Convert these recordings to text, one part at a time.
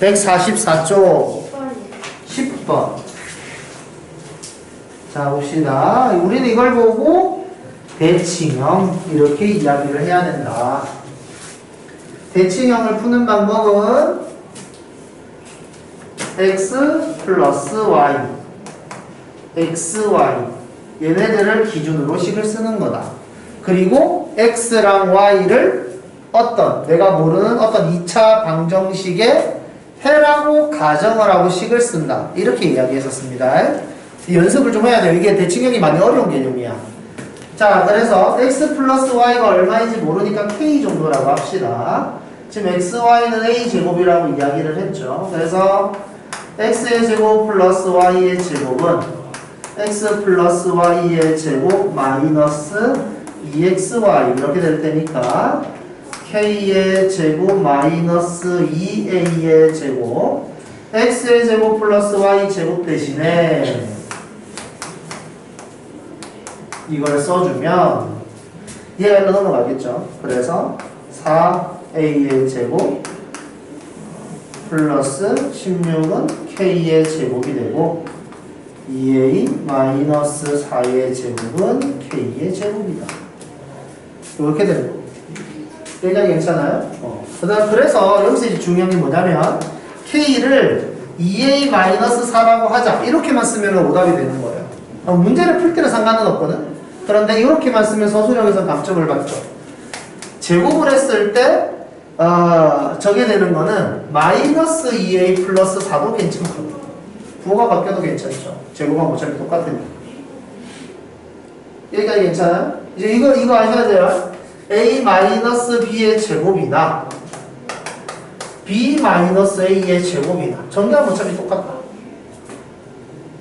144쪽 10번. 자, 봅시다. 우리는 이걸 보고 대칭형 이렇게 이야기를 해야 된다. 대칭형을 푸는 방법은 x 플러스 y, xy 얘네들을 기준으로 식을 쓰는 거다. 그리고 x랑 y를 어떤 내가 모르는 어떤 2차 방정식의 해라고 가정을 하고 식을 쓴다. 이렇게 이야기했었습니다. 연습을 좀 해야 돼요. 이게 대칭형이 많이 어려운 개념이야. 자, 그래서 x 플러스 y가 얼마인지 모르니까 k 정도라고 합시다. 지금 xy는 a제곱이라고 이야기를 했죠. 그래서 x의 제곱 플러스 y의 제곱은 x 플러스 y의 제곱 마이너스 2xy 이렇게 될 테니까 k의 제곱 마이너스 2a의 제곱 x의 제곱 플러스 y 제곱 대신에 이걸 써주면 얘가 일로 넘어가겠죠. 그래서 4a의 제곱 플러스 16은 k의 제곱이 되고 2a 마이너스 4의 제곱은 k의 제곱이다. 이렇게 되는 거예요. 여기까지 괜찮아요? 그래서 여기서 이제 중요한 게 뭐냐면 k를 2a 마이너스 4라고 하자. 이렇게만 쓰면 오답이 되는 거예요. 문제를 풀 때는 상관은 없거든. 그런데 이렇게만 쓰면 서술형에서 감점을 받죠. 제곱을 했을 때 저게 되는 거는 마이너스 2a 플러스 4도 괜찮거든. 부호가 바뀌어도 괜찮죠. 제곱하고 어차피 똑같으니까. 여기까지 괜찮아요? 이제 이거 아셔야 돼요. a 마이너스 b의 제곱이나 b 마이너스 a의 제곱이나 정답은 어차피 똑같다.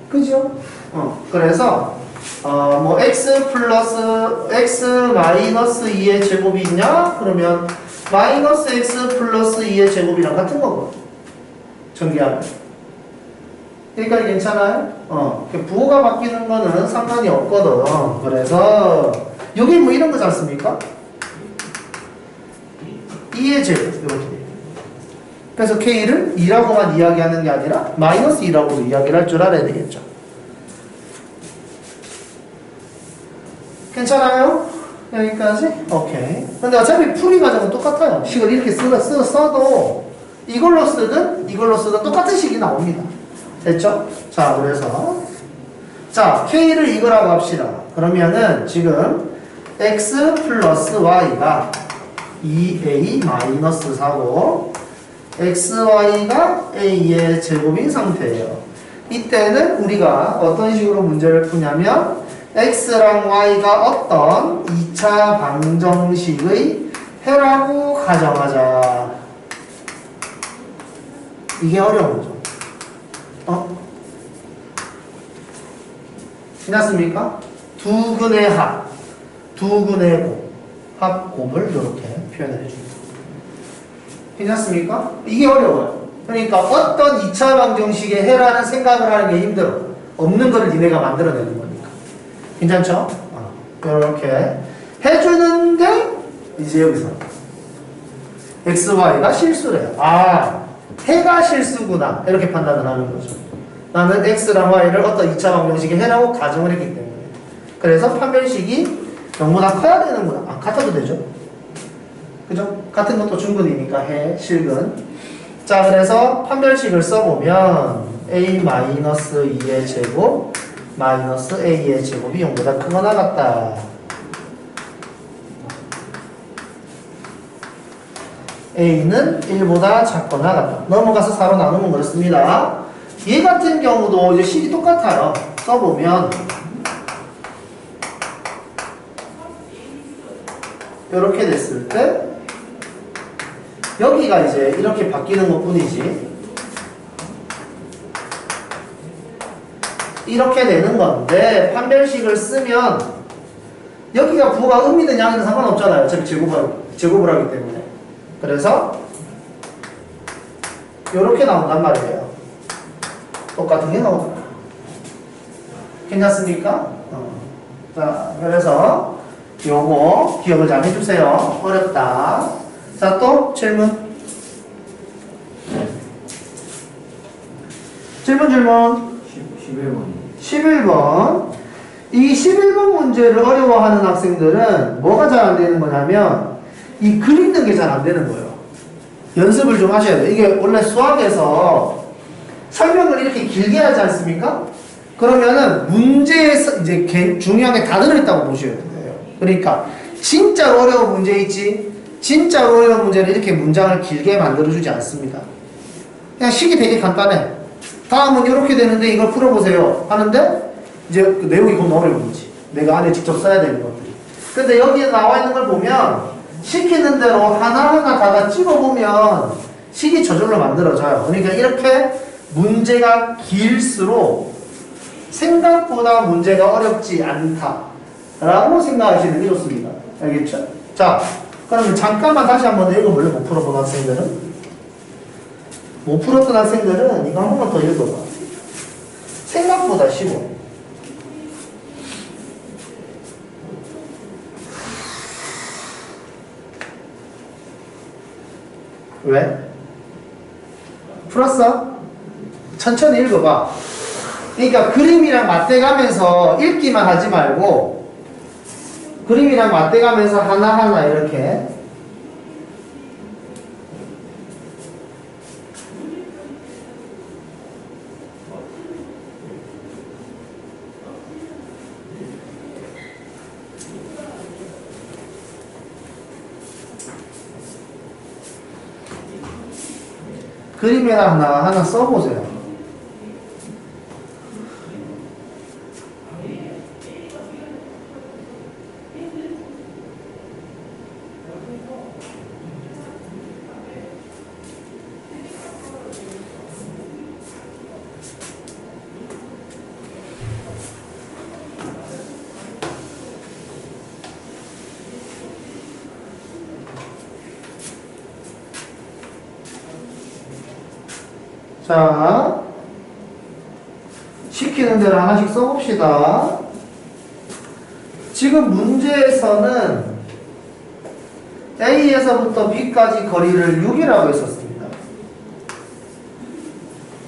그죠? 그래서 뭐 x 플러스 x 마이너스 2의 제곱이 있냐? 그러면 마이너스 x 플러스 2의 제곱이랑 같은 거고. 전개하면. 여기까지 괜찮아요? 부호가 바뀌는 거는 상관이 없거든. 그래서 여기 뭐 이런 거지 않습니까? 2의 제곱 이렇게 돼요. 그래서 k를 2라고만 이야기하는 게 아니라 마이너스 2라고도 이야기를 할 줄 알아야 되겠죠. 괜찮아요? 여기까지? 오케이. 근데 어차피 풀이 과정은 똑같아요. 식을 이렇게 써도 이걸로 쓰든 똑같은 식이 나옵니다. 됐죠? 자, 그래서 자, k를 이거라고 합시다. 그러면은 지금 x 플러스 y가 2a 마이너스 4고 xy가 a의 제곱인 상태예요. 이때는 우리가 어떤 식으로 문제를 푸냐면 x랑 y가 어떤 2차 방정식의 해라고 가정하자. 이게 어려운 거죠. 괜찮습니까? 두 근의 합, 두 근의 곱, 합곱을 이렇게 표현해 줍니다. 괜찮습니까? 이게 어려워요. 그러니까 어떤 2차 방정식의 해라는 생각을 하는 게 힘들어. 없는 거를 니네가 만들어내는 거니까. 괜찮죠? 이렇게 해주는데 이제 여기서 xy가 실수래요. 해가 실수구나. 이렇게 판단을 하는 거죠. 나는 x랑 y를 어떤 2차 방정식의 해라고 가정을 했기 때문에. 그래서 판별식이 0보다 커야 되는구나. 같아도 되죠. 그죠? 같은 것도 중근이니까 해, 실근. 자, 그래서 판별식을 써보면 a-2의 제곱 마이너스 a의 제곱이 0보다 크거나 같다. a는 1보다 작거나 같다. 넘어가서 4로 나누면 그렇습니다. 얘 같은 경우도 이제 식이 똑같아요. 써보면 이렇게 됐을 때 여기가 이제 이렇게 바뀌는 것 뿐이지 이렇게 되는 건데 판별식을 쓰면 여기가 부호가 음이든 양이든 상관없잖아요. 어차피 제곱을 하기 때문에. 그래서 이렇게 나온단 말이에요. 똑같은 게 나오잖아. 괜찮습니까? 자, 그래서 요거 기억을 잘 해주세요. 어렵다. 자, 또 질문. 질문. 11번. 11번. 이 11번 문제를 어려워하는 학생들은 뭐가 잘 안 되는 거냐면 이 그리는 게 잘 안 되는 거예요. 연습을 좀 하셔야 돼요. 이게 원래 수학에서 설명을 이렇게 길게 하지 않습니까? 그러면은 문제에서 이제 중요한 게 다 들어있다고 보셔야 돼요. 그러니까 진짜 어려운 문제 있지? 진짜 어려운 문제는 이렇게 문장을 길게 만들어주지 않습니다. 그냥 식이 되게 간단해. 다음은 이렇게 되는데 이걸 풀어보세요 하는데 이제 그 내용이 너무 어려운 거지. 내가 안에 직접 써야 되는 것들이. 근데 여기에 나와 있는 걸 보면 시키는 대로 하나하나 다 찍어보면 식이 저절로 만들어져요. 그러니까 이렇게 문제가 길수록 생각보다 문제가 어렵지 않다라고 생각하시는 게 좋습니다. 알겠죠? 자, 그러면 잠깐만 다시 한번 읽어볼래? 못 풀어본 학생들은? 못 풀었던 학생들은 이거 한 번만 더 읽어봐. 생각보다 쉬워. 왜? 풀었어? 천천히 읽어봐. 그러니까 그림이랑 맞대가면서 읽기만 하지 말고 그림이랑 맞대가면서 하나하나 이렇게 그림에다 하나 써보세요. 자, 시키는 대로 하나씩 써봅시다. 지금 문제에서는 A에서부터 B까지 거리를 6이라고 했었습니다.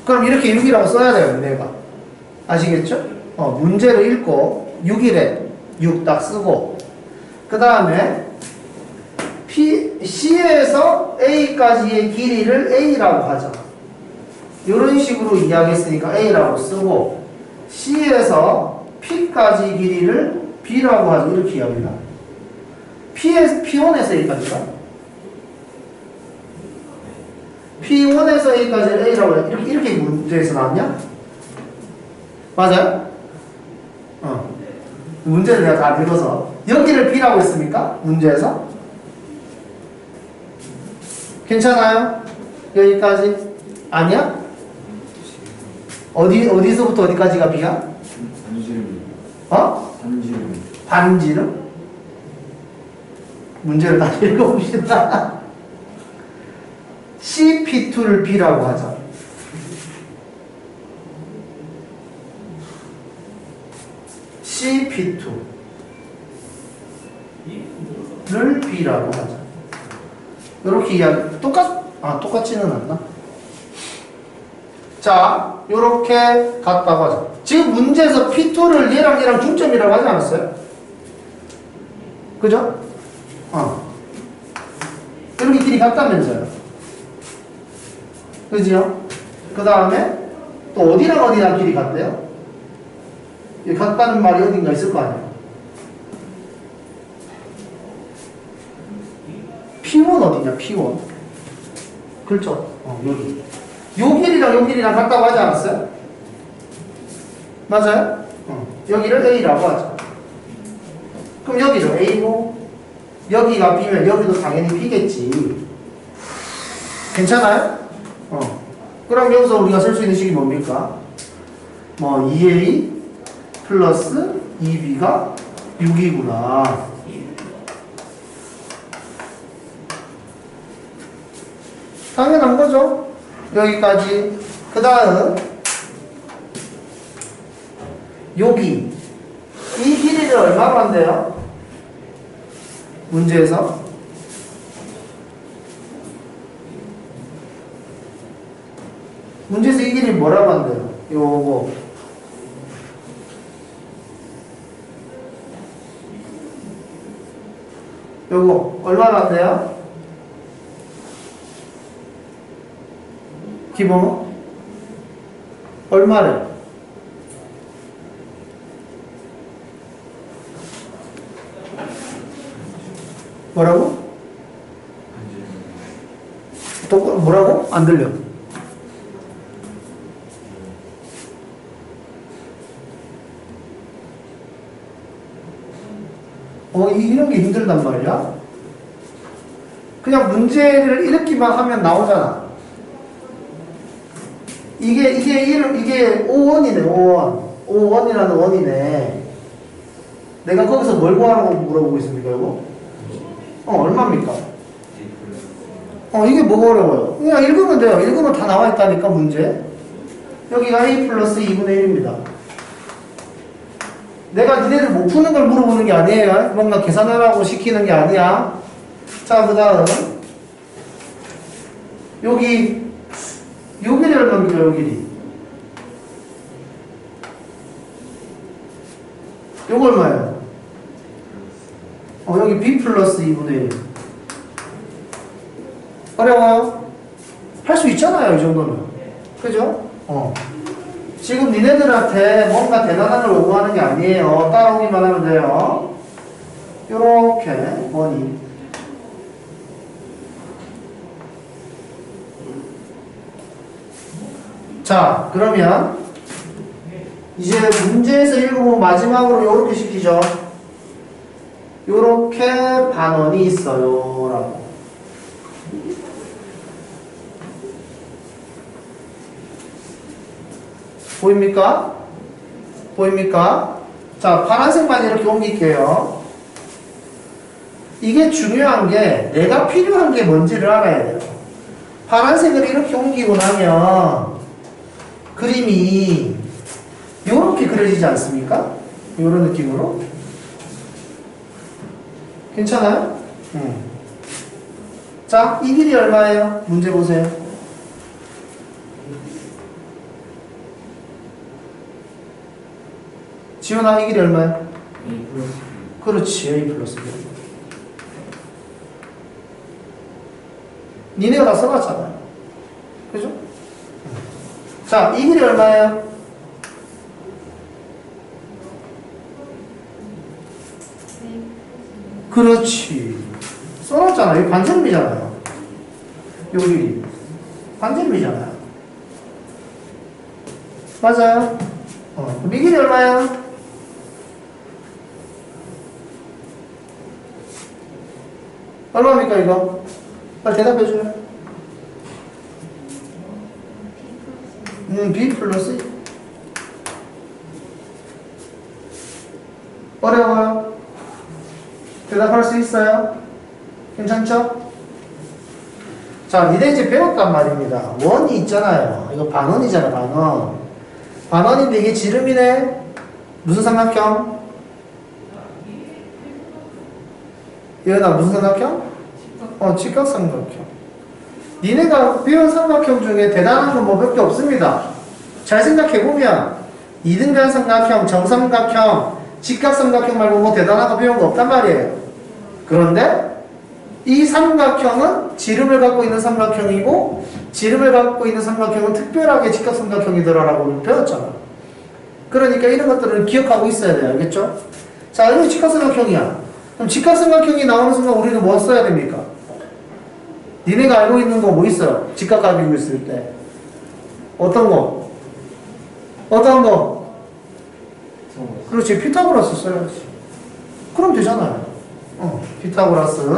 그럼 이렇게 6이라고 써야 돼요, 내가. 아시겠죠? 문제를 읽고 6이래. 6 딱 쓰고. 그 다음에 C에서 A까지의 길이를 A라고 하죠. 이런 식으로 이야기했으니까 A라고 쓰고 C에서 P까지 길이를 B라고 하죠. 이렇게 이야기합니다. P1에서 A까지가 P1에서 A까지를 A라고 해요. 이렇게 문제에서 나왔냐? 맞아요? 문제를 내가 다 읽어서 여기를 B라고 했습니까? 문제에서? 괜찮아요? 여기까지? 아니야? 어디서부터 어디까지가 B야? 반지름. 반지름? 반지름? 문제를 다시 읽어봅시다. CP2를 B라고 하자. CP2를 B라고 하자. 이렇게 이야기, 똑같지는 않나? 자, 요렇게 같다고 하죠. 지금 문제에서 P2를 얘랑 중점이라고 하지 않았어요? 그죠? 이렇게 길이 같다면서요. 그죠? 그 다음에 또 어디랑 길이 같대요? 같다는 말이 어딘가 있을 거 아니에요? P1 어디냐? P1 그렇죠? 여기 요 길이랑 같다고 하지 않았어요? 맞아요? 여기를 A라고 하죠. 그럼 여기죠. A고 여기가 B면 여기도 당연히 B겠지. 괜찮아요? 그럼 여기서 우리가 쓸 수 있는 식이 뭡니까? 2A 플러스 2B가 6이구나. 당연한 거죠. 여기까지. 그 다음 여기 이 길이를 얼마로 한대요? 문제에서 문제에서 이 길이 뭐라고 한대요? 요거. 요거 얼마나 안 돼요? 기본 얼마래? 뭐라고? 또 뭐라고? 안 들려. 이런 게 힘들단 말이야? 그냥 문제를 읽기만 하면 나오잖아. 이게 5원이네, 5원. 5원이라는 원이네. 내가 거기서 뭘 구하라고 물어보고 있습니까, 이거? 얼마입니까? 이게 뭐가 어려워요? 그냥 읽으면 돼요. 읽으면 다 나와 있다니까, 문제. 여기가 a 플러스 2분의 1입니다. 내가 니네들 못 푸는 걸 물어보는 게 아니에요. 뭔가 계산하라고 시키는 게 아니야. 자, 그 다음. 요 길이 얼마입니까, 요 길이? 요거 얼마예요? 여기 b 플러스 2분의 1. 어려워요? 할 수 있잖아요, 이 정도면. 그죠? 지금 니네들한테 뭔가 대단한 걸 요구하는 게 아니에요. 따라오기만 하면 돼요. 요렇게, 원이. 자, 그러면 이제 문제에서 읽어보면 마지막으로 요렇게 시키죠. 요렇게 반원이 있어요. 라고. 보입니까? 보입니까? 자, 파란색만 이렇게 옮길게요. 이게 중요한 게 내가 필요한 게 뭔지를 알아야 돼요. 파란색을 이렇게 옮기고 나면 그림이 이렇게 그려지지 않습니까? 이런 느낌으로. 괜찮아요? 자, 이 길이 얼마예요? 문제 보세요. 지훈아, 이 길이 얼마야? A 플러스 그렇지, A 플러스 B. 니네가 다 써놨잖아. 그죠? 자, 이 길이 얼마예요? 그렇지. 써놨잖아. 이거 반지름이잖아요. 요 길이. 반지름이잖아요. 맞아요? 그럼 이 길이 얼마예요? 얼마입니까, 이거? 빨리 대답해줘요. B 플러스 어려워요? 대답할 수 있어요? 괜찮죠? 자, 니네 이제 배웠단 말입니다. 원이 있잖아요. 이거 반원이잖아, 반원. 반원인데 이게 지름이네? 무슨 삼각형? 얘나 무슨 삼각형? 직각삼각형. 니네가 배운 삼각형 중에 대단한 건 뭐 몇 개 없습니다. 잘 생각해보면 2등변 삼각형, 정삼각형, 직각삼각형 말고 뭐 대단한 거 배운 거 없단 말이에요. 그런데 이 삼각형은 지름을 갖고 있는 삼각형이고 지름을 갖고 있는 삼각형은 특별하게 직각삼각형이더라라고 배웠잖아. 그러니까 이런 것들을 기억하고 있어야 돼요. 알겠죠? 자, 이거 직각삼각형이야. 그럼 직각삼각형이 나오는 순간 우리는 뭐 써야 됩니까? 니네가 알고 있는 거 뭐 있어요? 직각 가지고 있을 때. 어떤 거? 어떤 거? 그렇지. 피타고라스 써야지. 그럼 되잖아요. 피타고라스.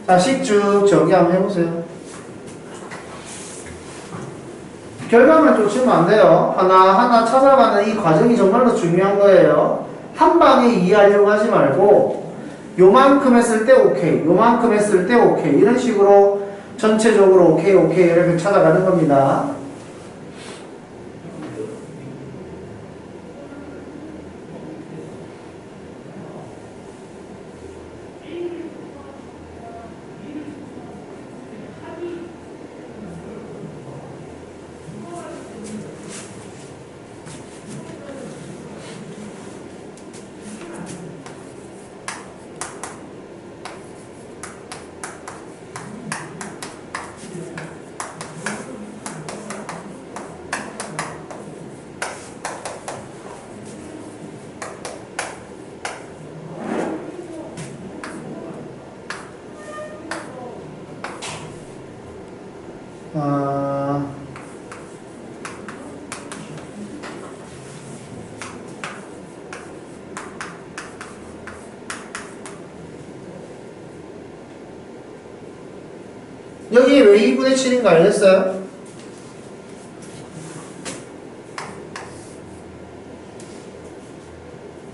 자, 식쭉 저기 한번 해보세요. 결과만 쫓으면 안 돼요. 하나하나 찾아가는 이 과정이 정말로 중요한 거예요. 한 방에 이해하려고 하지 말고 요만큼 했을 때 오케이, 요만큼 했을 때 오케이 이런 식으로 전체적으로 오케이 오케이 이렇게 찾아가는 겁니다. 왜 2분의 7인가 알겠어요?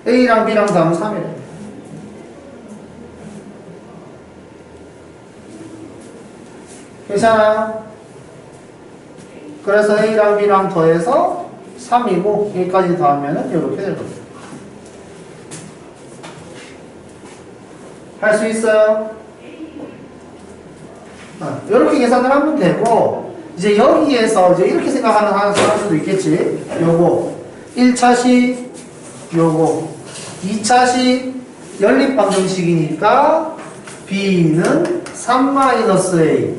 A랑 B랑 다음 3이래. 괜찮아요? 그래서 A랑 B랑 더해서 3이고 여기까지 더하면은 이렇게 될 겁니다. 할 수 있어요? 이렇게 계산을 하면 되고 이제 여기에서 이제 이렇게 생각하는 사람들도 있겠지. 요거 1차식 요거 2차식 연립방정식이니까 B는 3-A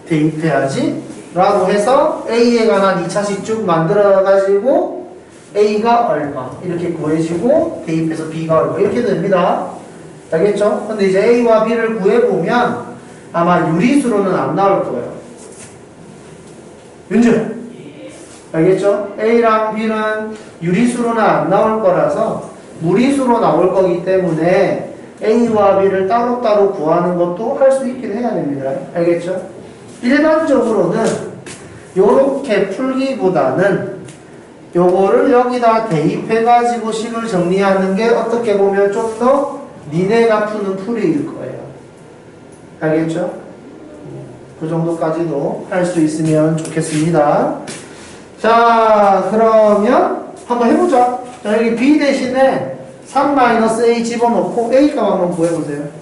대입해야지 라고 해서 A에 관한 2차식 쭉 만들어 가지고 A가 얼마 이렇게 구해지고 대입해서 B가 얼마 이렇게 됩니다. 알겠죠? 근데 이제 A와 B를 구해보면 아마 유리수로는 안 나올 거예요. 윤주 알겠죠? A랑 B는 유리수로는 안 나올 거라서 무리수로 나올 거기 때문에 A와 B를 따로따로 구하는 것도 할 수 있긴 해야 됩니다. 알겠죠? 일반적으로는 요렇게 풀기보다는 요거를 여기다 대입해가지고 식을 정리하는 게 어떻게 보면 좀 더 니네가 푸는 풀이일 거예요. 알겠죠? 그 정도까지도 할 수 있으면 좋겠습니다. 자, 그러면 한번 해보자. 자, 여기 B 대신에 3-A 집어넣고 A 값 한번 구해보세요.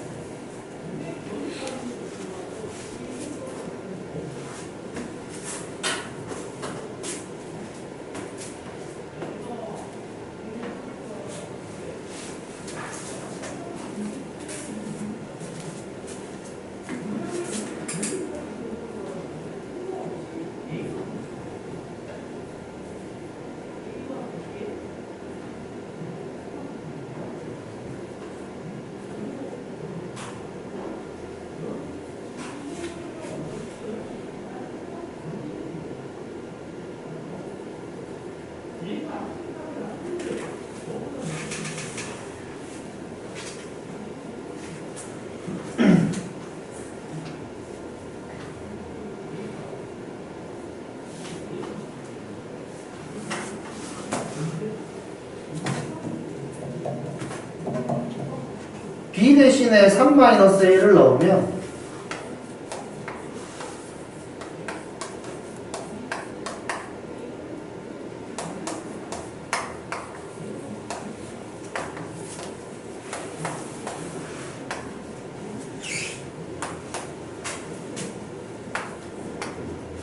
B 대신에 3-A를 넣으면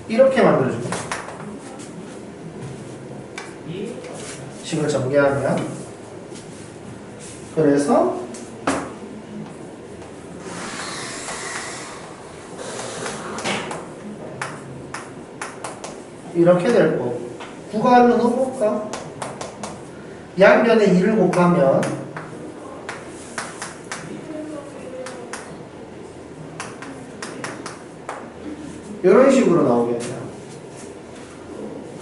이렇게 만들어줍니다. 식을 전개하면 그래서 이렇게 될 거고 구가로 넣어볼까? 양변에 2를 곱하면 이런 식으로 나오겠네요.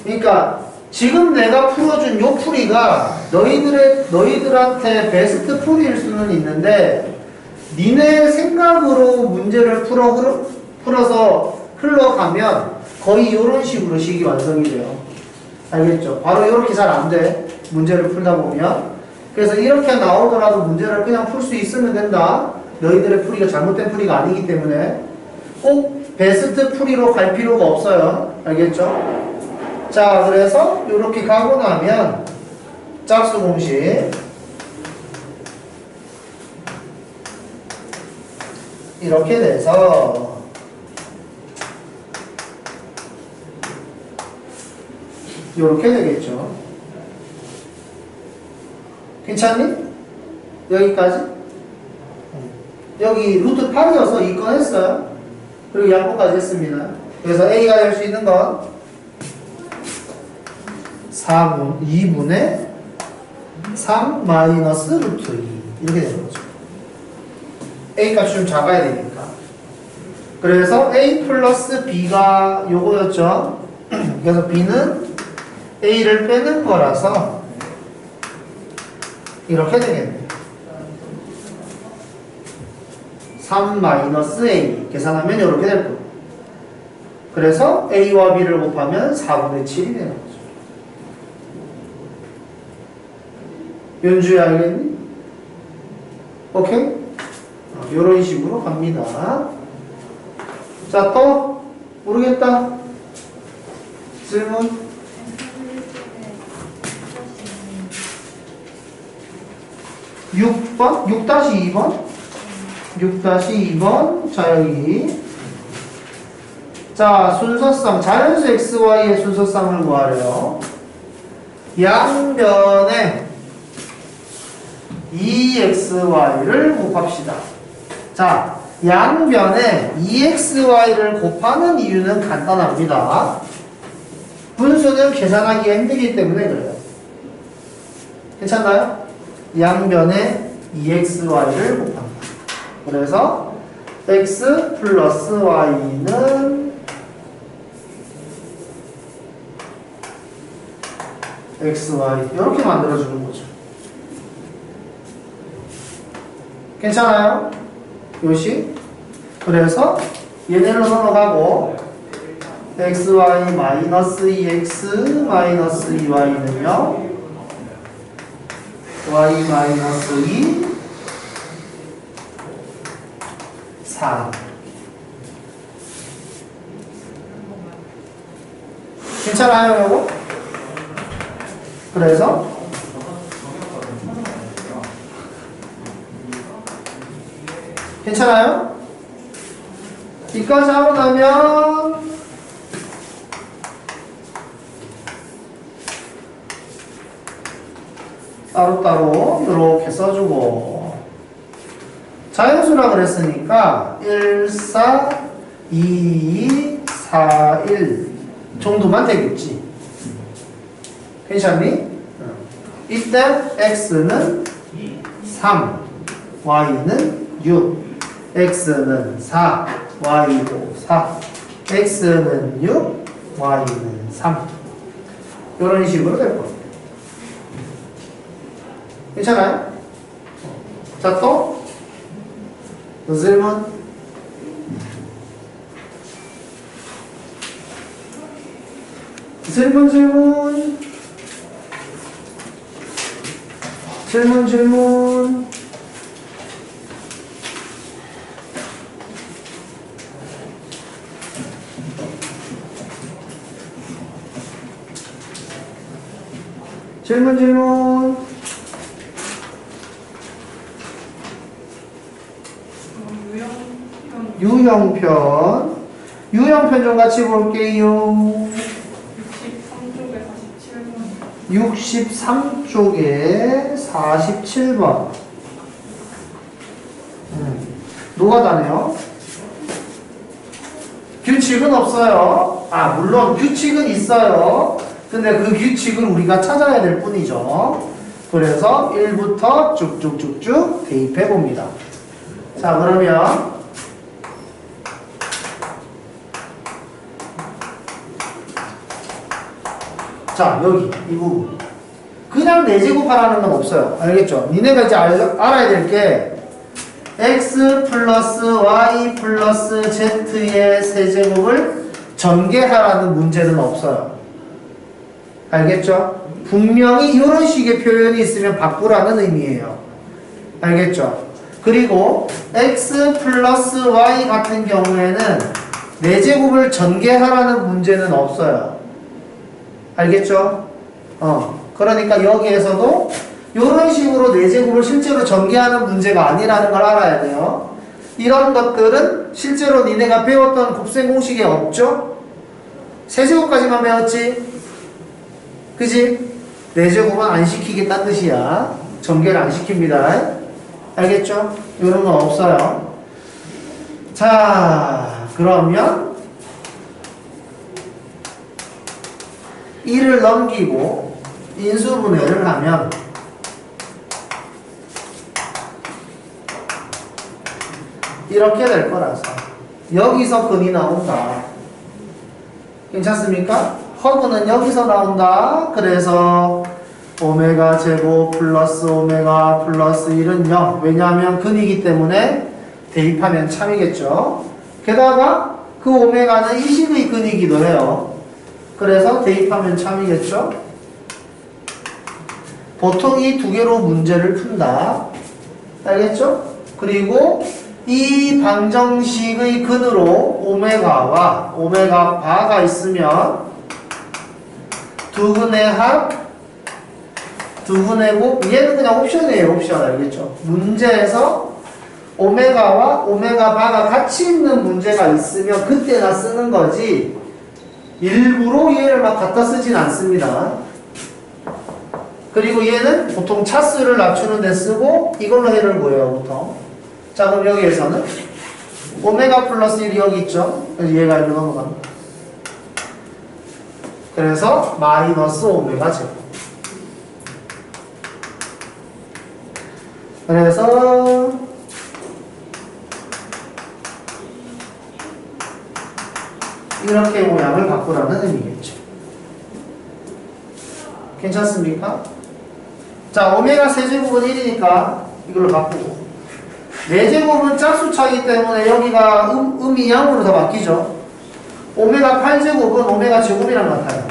그러니까 지금 내가 풀어준 요 풀이가 너희들한테 베스트 풀이일 수는 있는데 니네 생각으로 문제를 풀어서 흘러가면 거의 이런 식으로 식이 완성이 돼요. 알겠죠? 바로 이렇게 잘 안 돼. 문제를 풀다 보면. 그래서 이렇게 나오더라도 문제를 그냥 풀 수 있으면 된다. 너희들의 풀이가 잘못된 풀이가 아니기 때문에 꼭 베스트 풀이로 갈 필요가 없어요. 알겠죠? 자, 그래서 이렇게 가고 나면 짝수 공식 이렇게 돼서 이렇게 되겠죠. 괜찮니? 여기까지? 여기 루트 8이어서 2건 했어요. 그리고 양보까지 했습니다. 그래서 A가 될 수 있는 건 2분의 3 마이너스 루트 2 이렇게 되는 거죠. A 값이 좀 작아야 되니까. 그래서 A 플러스 B가 요거였죠. 그래서 B는 A를 빼는 거라서 이렇게 되겠네요. 3 마이너스 A 계산하면 이렇게 될 거예요. 그래서 A와 B를 곱하면 4분의 7이 되는 거죠. 연주야 알겠니? 오케이? 이런 식으로 갑니다. 자, 또 모르겠다. 질문? 6번? 6-2번? 6-2번. 자, 여기. 자, 순서상. 자연수 XY의 순서상을 구하래요. 양변에 2xy를 곱합시다. 자, 양변에 2xy를 곱하는 이유는 간단합니다. 분수는 계산하기 힘들기 때문에 그래요. 괜찮나요? 양변에 2xy를 곱합니다. 그래서 x 플러스 y는 xy 이렇게 만들어주는 거죠. 괜찮아요? 요시? 그래서 얘네로 넘어가고 xy 마이너스 2x 마이너스 2y는요 y 마이너스 2 4 괜찮아요 요거? 그래서 괜찮아요? 이까지 하고 나면 따로따로 이렇게 써주고 자연수라 그랬으니까 1, 4, 2, 2, 4, 1 정도만 되겠지. 괜찮니? 이때 x는 3, y는 6, x는 4, y도 4, x는 6, y는 3 이런 식으로 될 겁니다. 괜찮아요? 자, 또 질문. 질문. 유형편 좀 같이 볼게요. 63쪽에 47번. 노가다네요. 규칙은 없어요. 물론 규칙은 있어요. 근데 그 규칙을 우리가 찾아야 될 뿐이죠. 그래서 1부터 쭉쭉쭉쭉 대입해 봅니다. 자, 그러면 자, 여기 이 부분 그냥 4제곱하라는 건 없어요. 알겠죠? 니네가 이제 알아야 될 게 x 플러스 y 플러스 z의 세제곱을 전개하라는 문제는 없어요. 알겠죠? 분명히 이런 식의 표현이 있으면 바꾸라는 의미예요. 알겠죠? 그리고 x 플러스 y 같은 경우에는 4제곱을 전개하라는 문제는 없어요. 알겠죠? 그러니까 여기에서도 이런 식으로 4제곱을 실제로 전개하는 문제가 아니라는 걸 알아야 돼요. 이런 것들은 실제로 니네가 배웠던 곱셈 공식에 없죠? 3제곱까지만 배웠지? 그지? 4제곱은 안 시키겠다는 뜻이야. 전개를 안 시킵니다. 알겠죠? 이런 건 없어요. 자, 그러면 1을 넘기고 인수분해를 하면 이렇게 될 거라서 여기서 근이 나온다. 괜찮습니까? 허그는 여기서 나온다. 그래서 오메가 제곱 플러스 오메가 플러스 1은 0. 왜냐하면 근이기 때문에 대입하면 참이겠죠. 게다가 그 오메가는 20의 근이기도 해요. 그래서 대입하면 참이겠죠? 보통 이 두 개로 문제를 푼다. 알겠죠? 그리고 이 방정식의 근으로 오메가와 오메가 바가 있으면 두 근의 합, 두 근의 곱, 얘는 그냥 옵션이에요. 옵션. 알겠죠? 문제에서 오메가와 오메가 바가 같이 있는 문제가 있으면 그때나 쓰는 거지 일부러 얘를 막 갖다 쓰진 않습니다. 그리고 얘는 보통 차수를 낮추는 데 쓰고 이걸로 해를 구해요. 보통. 자, 그럼 여기에서는 오메가 플러스 1이 여기 있죠? 그래서 얘가 일로 넘어갑니다. 그래서 마이너스 오메가 제곱. 그래서 이렇게 모양을 바꾸라는 의미겠죠. 괜찮습니까? 자, 오메가 세제곱은 1이니까 이걸로 바꾸고 4제곱은 짝수차이기 때문에 여기가 음이 양으로 더 바뀌죠. 오메가 8제곱은 오메가 제곱이랑 같아요.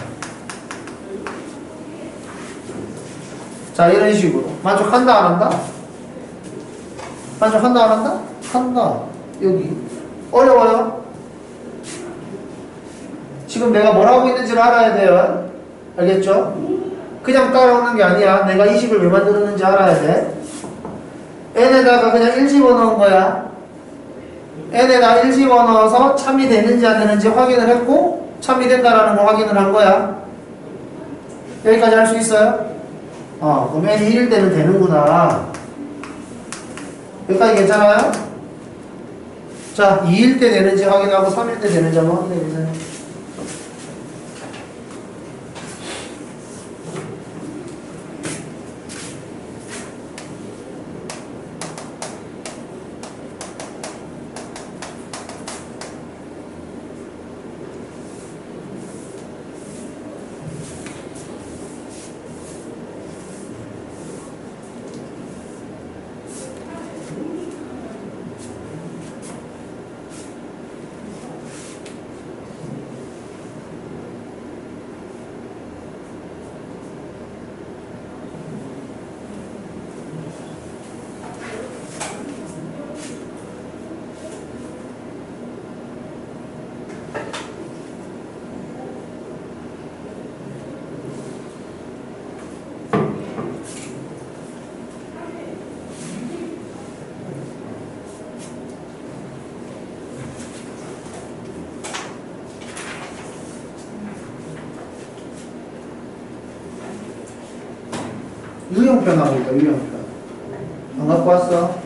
자, 이런 식으로 만족한다 안 한다? 만족한다 안 한다? 한다. 여기 어려워요? 지금 내가 뭘 하고 있는지를 알아야 돼요. 알겠죠? 그냥 따라오는 게 아니야. 내가 이 식을 왜 만들었는지 알아야 돼. n에다가 그냥 1 집어넣은 거야. n에다 1 집어넣어서 참이 되는지 안 되는지 확인을 했고 참이 된다라는 거 확인을 한 거야. 여기까지 할 수 있어요? 그럼 n이 1일 때는 되는구나. 여기까지 괜찮아요? 자, 2일 때 되는지 확인하고 3일 때 되는지 한번 확인해 보세요. 유형편 하고 있다. 유형편 안 갖고 왔어?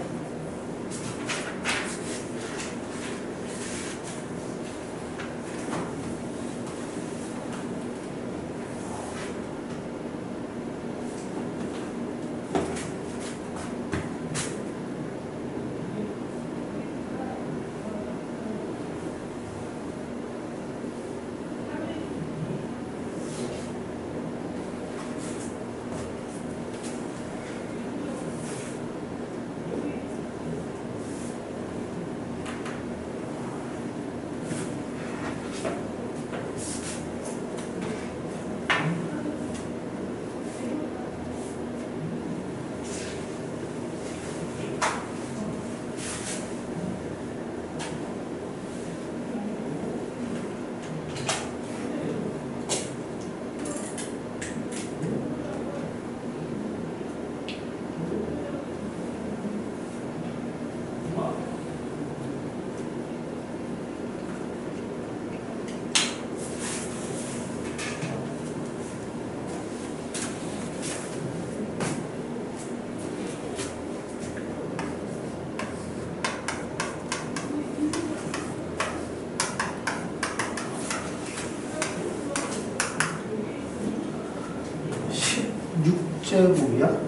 제곱이야?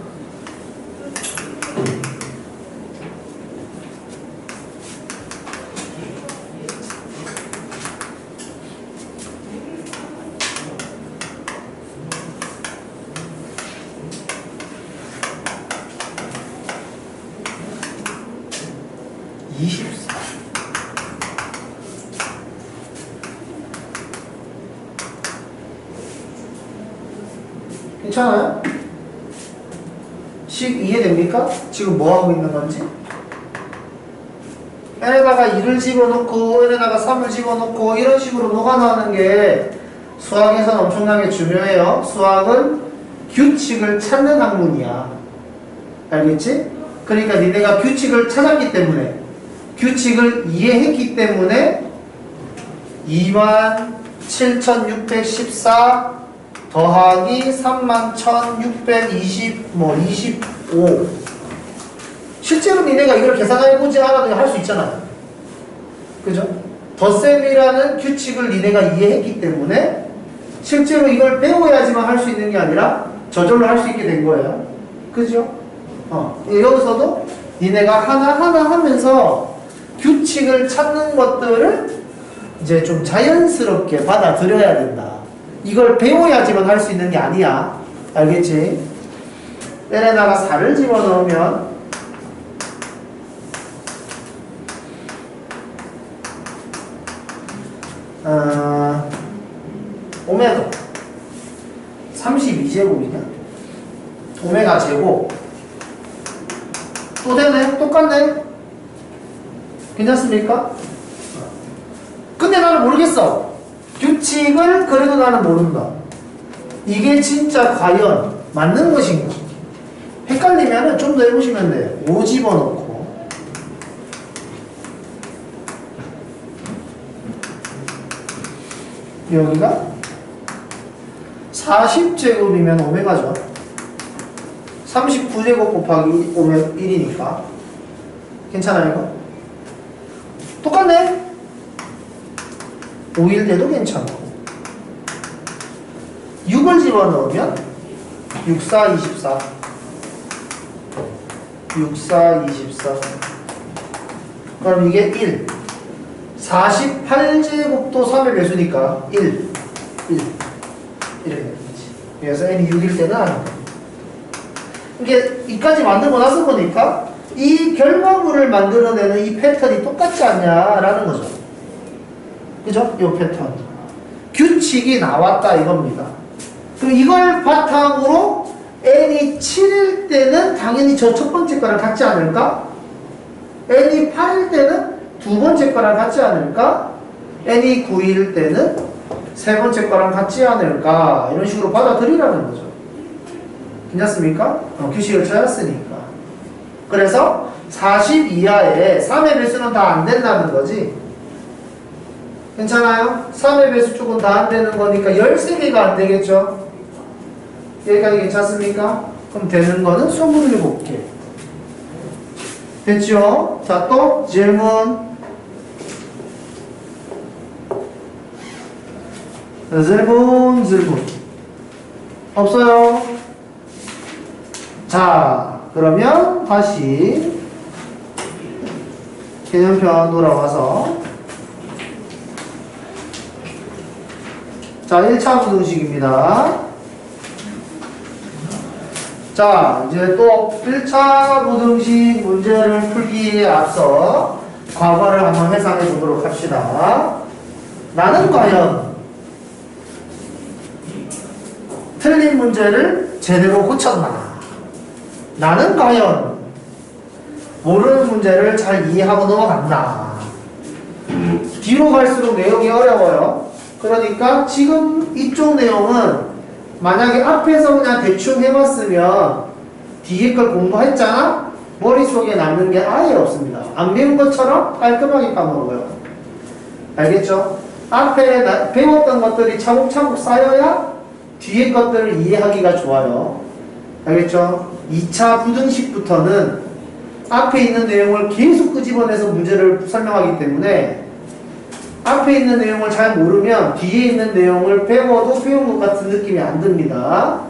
괜찮아요? 식 이해됩니까? 지금 뭐 하고 있는 건지? n에다가 2를 집어넣고 n에다가 3을 집어넣고 이런 식으로 녹아나오는 게 수학에서는 엄청나게 중요해요. 수학은 규칙을 찾는 학문이야. 알겠지? 그러니까 니네가 규칙을 찾았기 때문에, 규칙을 이해했기 때문에 27,614 더하기 31,620 25. 실제로 니네가 이걸 계산해보지 않아도 할 수 있잖아요. 그죠? 덧셈이라는 규칙을 니네가 이해했기 때문에 실제로 이걸 배워야지만 할 수 있는 게 아니라 저절로 할 수 있게 된 거예요. 그죠? 여기서도 니네가 하나하나 하면서 규칙을 찾는 것들을 이제 좀 자연스럽게 받아들여야 된다. 이걸 배워야지만 할 수 있는 게 아니야. 알겠지? n에다가 4를 집어넣으면 오메가 32제곱이냐? 오메가 제곱 또 되네? 똑같네? 괜찮습니까? 근데 나는 모르겠어. 규칙을 그래도 나는 모른다. 이게 진짜 과연 맞는 것인가? 헷갈리면 좀 더 해보시면 돼요. 5 집어넣고 여기가 40제곱이면 오메가죠. 39제곱 곱하기 오메가 1이니까 괜찮아요 이거? 똑같네? 5일 때도 괜찮고 6을 집어넣으면 6, 4, 24 6, 4, 24 그럼 이게 1 48제곱도 3의 배수니까 1 이렇게 되는 거지. 그래서 n이 6일 때는 아니다. 이게 이까지 만들고 나서 보니까 이 결과물을 만들어내는 이 패턴이 똑같지 않냐라는 거죠. 그죠? 이 패턴. 규칙이 나왔다 이겁니다. 그럼 이걸 바탕으로 n이 7일 때는 당연히 저 첫 번째 거랑 같지 않을까? n이 8일 때는 두 번째 거랑 같지 않을까? n이 9일 때는 세 번째 거랑 같지 않을까? 이런 식으로 받아들이라는 거죠. 괜찮습니까? 규칙을 찾았으니까. 그래서 40 이하에 3의 배수는 다 안 된다는 거지. 괜찮아요? 3의 배수 쪽은 다 안 되는 거니까 13개가 안 되겠죠? 여기까지 괜찮습니까? 그럼 되는 거는 27개. 됐죠? 자, 또 질문. 질문. 없어요? 자, 그러면 다시 개념편 돌아와서 자, 1차 부등식입니다. 자, 이제 또 1차 부등식 문제를 풀기에 앞서 과거를 한번 회상해 보도록 합시다. 나는 과연 틀린 문제를 제대로 고쳤나? 나는 과연 모르는 문제를 잘 이해하고 넘어간다. 뒤로 갈수록 내용이 어려워요. 그러니까 지금 이쪽 내용은 만약에 앞에서 그냥 대충 해봤으면 뒤에 걸 공부했잖아? 머릿속에 남는 게 아예 없습니다. 안 배운 것처럼 깔끔하게 까먹어요. 알겠죠? 앞에 배웠던 것들이 차곡차곡 쌓여야 뒤에 것들을 이해하기가 좋아요. 알겠죠? 2차 부등식부터는 앞에 있는 내용을 계속 끄집어내서 문제를 설명하기 때문에 앞에 있는 내용을 잘 모르면 뒤에 있는 내용을 배워도 배운 것 같은 느낌이 안 듭니다.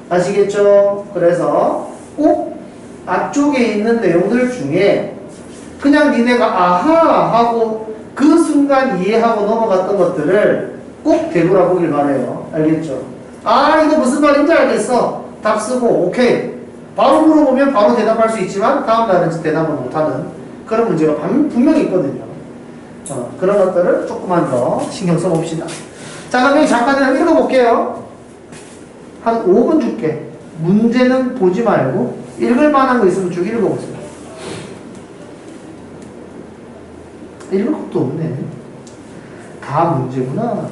아시겠죠? 그래서 꼭 앞쪽에 있는 내용들 중에 그냥 니네가 아하 하고 그 순간 이해하고 넘어갔던 것들을 꼭 되돌아보길 바래요. 알겠죠? 아, 이거 무슨 말인지 알겠어. 답 쓰고 오케이. 바로 물어보면 바로 대답할 수 있지만 다음 날은 대답을 못하는 그런 문제가 분명히 있거든요. 그런 것들을 조금만 더 신경 써봅시다. 자, 그럼 여기 잠깐 읽어볼게요. 한 5분 줄게. 문제는 보지 말고 읽을 만한 거 있으면 쭉 읽어보세요. 읽을 것도 없네. 다 문제구나.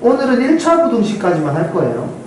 오늘은 1차 부등식까지만 할 거예요.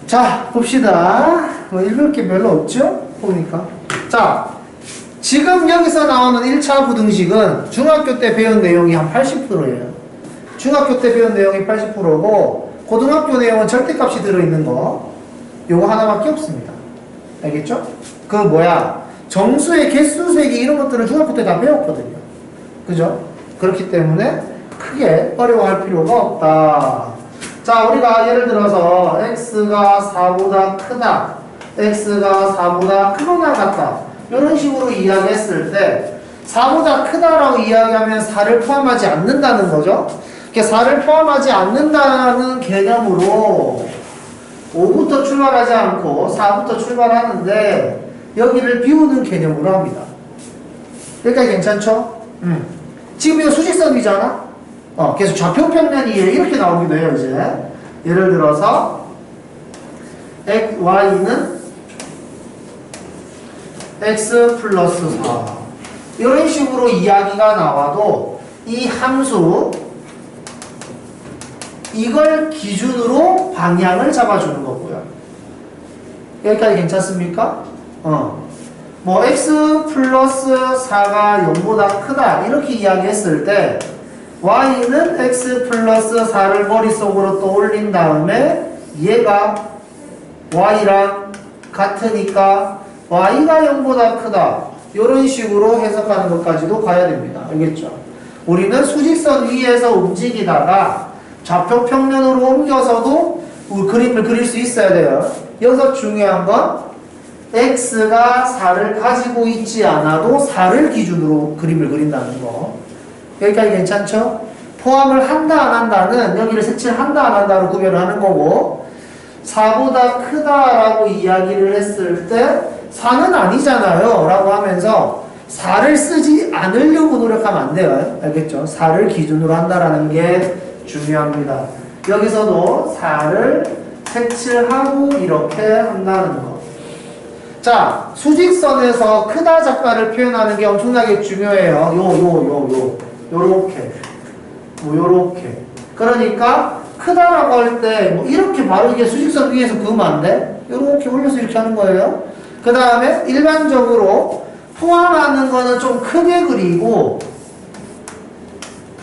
자, 봅시다. 뭐 읽을 게 별로 없죠? 보니까. 자, 지금 여기서 나오는 1차 부등식은 중학교 때 배운 내용이 한 80%예요. 중학교 때 배운 내용이 80%고 고등학교 내용은 절대값이 들어있는 거 요거 하나밖에 없습니다. 알겠죠? 그 뭐야 정수의 개수 세기 이런 것들은 중학교 때 다 배웠거든요. 그죠? 그렇기 때문에 크게 어려워할 필요가 없다. 자, 우리가 예를 들어서 x가 4보다 크다, x가 4보다 크거나 같다 이런 식으로 이야기했을 때 4보다 크다라고 이야기하면 4를 포함하지 않는다는 거죠. 4를 포함하지 않는다는 개념으로 5부터 출발하지 않고 4부터 출발하는데 여기를 비우는 개념으로 합니다. 여기까지 괜찮죠? 지금 이거 수직선이잖아? 계속 좌표 평면이 이렇게 나오기도 해요, 이제. 예를 들어서, y는 x 플러스 4. 이런 식으로 이야기가 나와도 이 함수, 이걸 기준으로 방향을 잡아주는 거고요. 여기까지 괜찮습니까? 뭐, x 플러스 4가 0보다 크다. 이렇게 이야기했을 때, y는 x 플러스 4를 머릿속으로 떠올린 다음에 얘가 y랑 같으니까 y가 0보다 크다. 이런 식으로 해석하는 것까지도 가야 됩니다. 알겠죠? 우리는 수직선 위에서 움직이다가 좌표 평면으로 옮겨서도 그림을 그릴 수 있어야 돼요. 여기서 중요한 건 x가 4를 가지고 있지 않아도 4를 기준으로 그림을 그린다는 거. 여기까지 괜찮죠? 포함을 한다 안 한다는 여기를 색칠을 한다 안 한다로 구별을 하는 거고 4보다 크다라고 이야기를 했을 때 4는 아니잖아요 라고 하면서 4를 쓰지 않으려고 노력하면 안 돼요. 알겠죠? 4를 기준으로 한다라는 게 중요합니다. 여기서도 4를 색칠하고 이렇게 한다는 거. 자, 수직선에서 크다 작다를 표현하는 게 엄청나게 중요해요. 요렇게. 뭐 요렇게. 그러니까 크다라고 할 때 뭐 이렇게 바로 이게 수직선 위에서 그으면 안 돼? 요렇게 올려서 이렇게 하는 거예요. 그 다음에 일반적으로 포함하는 거는 좀 크게 그리고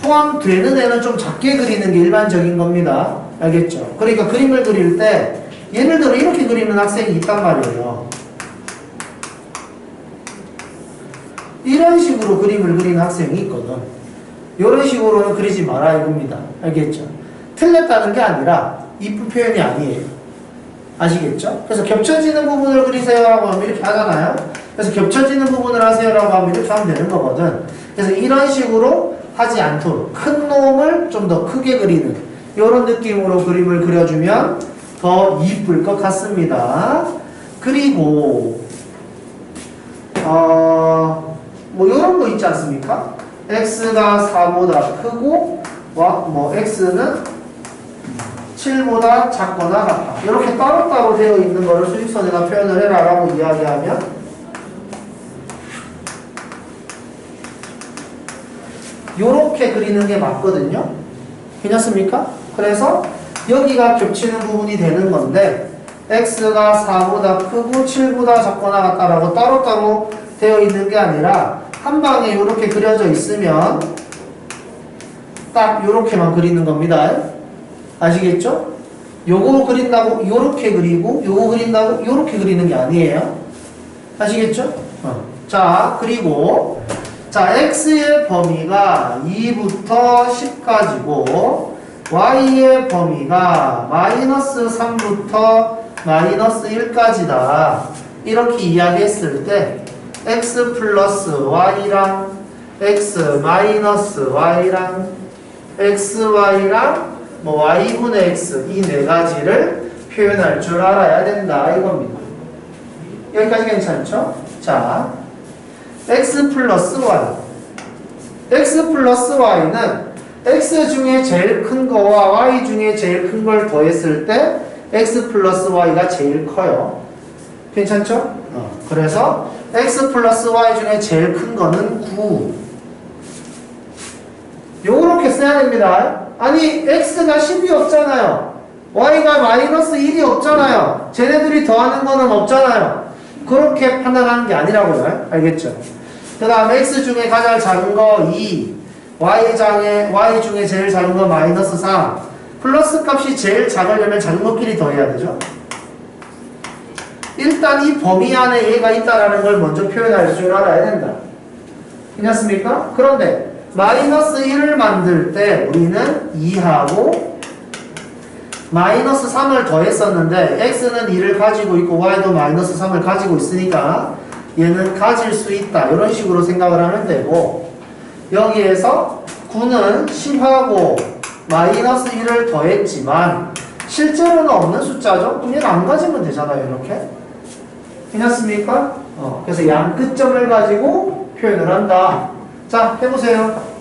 포함되는 애는 좀 작게 그리는 게 일반적인 겁니다. 알겠죠? 그러니까 그림을 그릴 때 예를 들어 이렇게 그리는 학생이 있단 말이에요. 이런 식으로 그림을 그리는 학생이 있거든. 이런 식으로는 그리지 마라 이겁니다. 알겠죠? 틀렸다는 게 아니라 이쁜 표현이 아니에요. 아시겠죠? 그래서 겹쳐지는 부분을 그리세요라고 하면 이렇게 하잖아요. 그래서 겹쳐지는 부분을 하세요라고 하면 이렇게 하면 되는 거거든. 그래서 이런 식으로 하지 않도록 큰 놈을 좀 더 크게 그리는 이런 느낌으로 그림을 그려주면 더 이쁠 것 같습니다. 그리고 뭐 이런 거 있지 않습니까? x가 4보다 크고 x는 7보다 작거나 같다. 이렇게 따로따로 되어 있는 거를 수직선에다 표현을 해라 라고 이야기하면 요렇게 그리는 게 맞거든요. 괜찮습니까? 그래서 여기가 겹치는 부분이 되는 건데 x가 4보다 크고 7보다 작거나 같다라고 따로따로 되어 있는 게 아니라 한 방에 이렇게 그려져 있으면 딱 이렇게만 그리는 겁니다. 아시겠죠? 요거 그린다고 요렇게 그리고 요거 그린다고 요렇게 그리는 게 아니에요. 아시겠죠? 자, 그리고 자, x의 범위가 2부터 10까지고 y의 범위가 마이너스 3부터 마이너스 1까지다. 이렇게 이야기했을 때 x 플러스 y랑 x 마이너스 y랑 xy랑 뭐 y분의 x 이 네 가지를 표현할 줄 알아야 된다 이겁니다. 여기까지 괜찮죠? 자, x 플러스 y x 플러스 y는 x 중에 제일 큰 거와 y 중에 제일 큰 걸 더했을 때 x 플러스 y가 제일 커요. 괜찮죠? 그래서 x 플러스 y 중에 제일 큰 거는 9. 요렇게 써야 됩니다. 아니 x가 10이 없잖아요. y가 마이너스 1이 없잖아요. 쟤네들이 더하는 거는 없잖아요. 그렇게 판단하는 게 아니라고요. 알겠죠? 그 다음 x 중에 가장 작은 거 2, y 중에 제일 작은 거 마이너스 3. 플러스 값이 제일 작으려면 작은 것끼리 더해야 되죠. 일단 이 범위 안에 얘가 있다라는 걸 먼저 표현할 줄 알아야 된다. 괜찮습니까? 그런데 마이너스 1을 만들 때 우리는 2하고 마이너스 3을 더했었는데 x는 2를 가지고 있고 y도 마이너스 3을 가지고 있으니까 얘는 가질 수 있다. 이런 식으로 생각을 하면 되고 여기에서 9는 10하고 마이너스 1을 더했지만 실제로는 없는 숫자죠? 그럼 얘는 안 가지면 되잖아요. 이렇게. 괜찮습니까? 그래서 양 끝점을 가지고 표현을 한다. 자, 해보세요.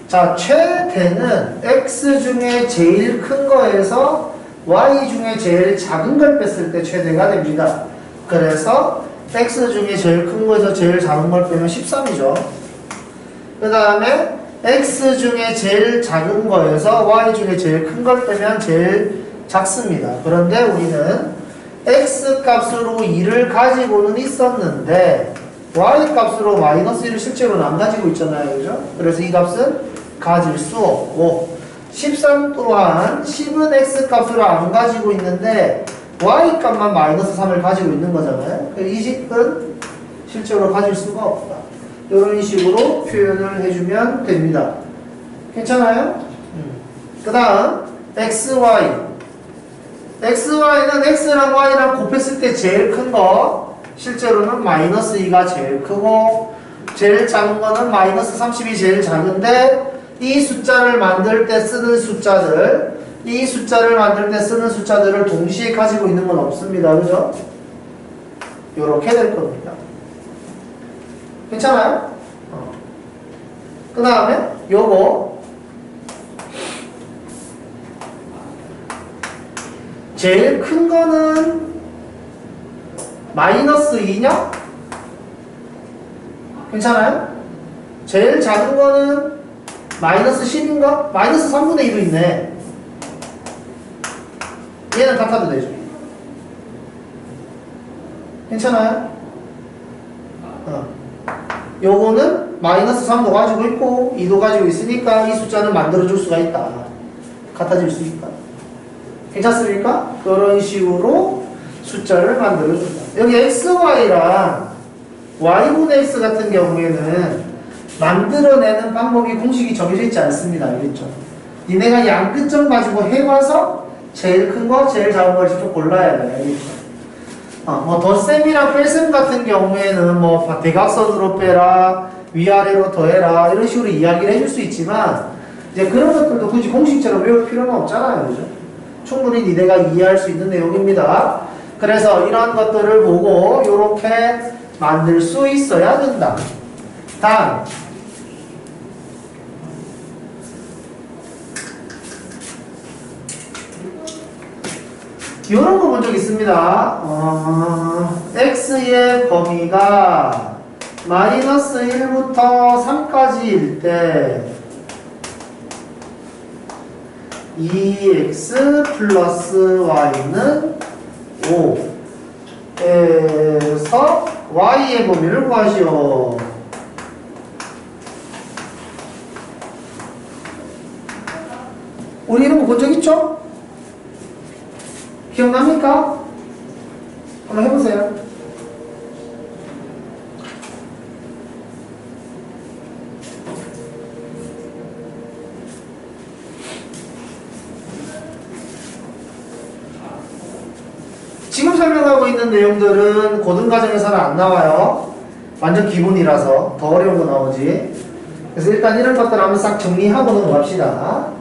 자, 최대는 x 중에 제일 큰 거에서 y 중에 제일 작은 걸 뺐을 때 최대가 됩니다. 그래서 x 중에 제일 큰 거에서 제일 작은 걸 빼면 13이죠. 그 다음에 x 중에 제일 작은 거에서 y 중에 제일 큰 걸 빼면 제일 작습니다. 그런데 우리는 x 값으로 2를 가지고는 있었는데 y 값으로 마이너스 1을 실제로는 안 가지고 있잖아요. 그죠? 그래서 이 값은 가질 수 없고 13 또한 10은 x 값으로 안 가지고 있는데 y 값만 마이너스 3을 가지고 있는 거잖아요. 20은 실제로 가질 수가 없다. 이런 식으로 표현을 해주면 됩니다. 괜찮아요? 그 다음 xy xy는 x랑 y랑 곱했을 때 제일 큰 거 실제로는 마이너스 2가 제일 크고 제일 작은 거는 마이너스 30이 제일 작은데 이 숫자를 만들 때 쓰는 숫자들 이 숫자를 만들 때 쓰는 숫자들을 동시에 가지고 있는 건 없습니다. 그죠? 요렇게 될 겁니다. 괜찮아요? 그 다음에 요거 제일 큰 거는 마이너스 2냐? 괜찮아요? 제일 작은 거는 마이너스 10인가? 마이너스 3분의 2도 있네. 얘는 같아도 되죠. 괜찮아요? 요거는 마이너스 3도 가지고 있고 2도 가지고 있으니까 이 숫자는 만들어줄 수가 있다. 같아질 수 있다. 괜찮습니까? 그런 식으로 숫자를 만들어준다. 여기 xy랑 y분의 x 같은 경우에는 만들어내는 방법이 공식이 정해져 있지 않습니다. 알겠죠? 니네가 양 끝점 가지고 해봐서 제일 큰 거, 제일 작은 걸 직접 골라야 돼. 알겠죠? 뭐 덧셈이랑 뺄셈 같은 경우에는 뭐 대각선으로 빼라, 위아래로 더해라 이런 식으로 이야기를 해줄 수 있지만 이제 그런 것들도 굳이 공식처럼 외울 필요는 없잖아요. 그죠? 충분히 니네가 이해할 수 있는 내용입니다. 그래서 이런 것들을 보고 이렇게 만들 수 있어야 된다. 다음 이런 거 본 적 있습니다. x의 범위가 마이너스 1부터 3까지일 때 2x 플러스 y는 5에서 y의 범위를 구하시오. 우리 이런 거 본 적 있죠? 기억납니까? 한번 해보세요. 지금 설명하고 있는 내용들은 고등과정에서는 안 나와요. 완전 기본이라서 더 어려운 거 나오지. 그래서 일단 이런 것들 한번 싹 정리하고 넘어갑시다.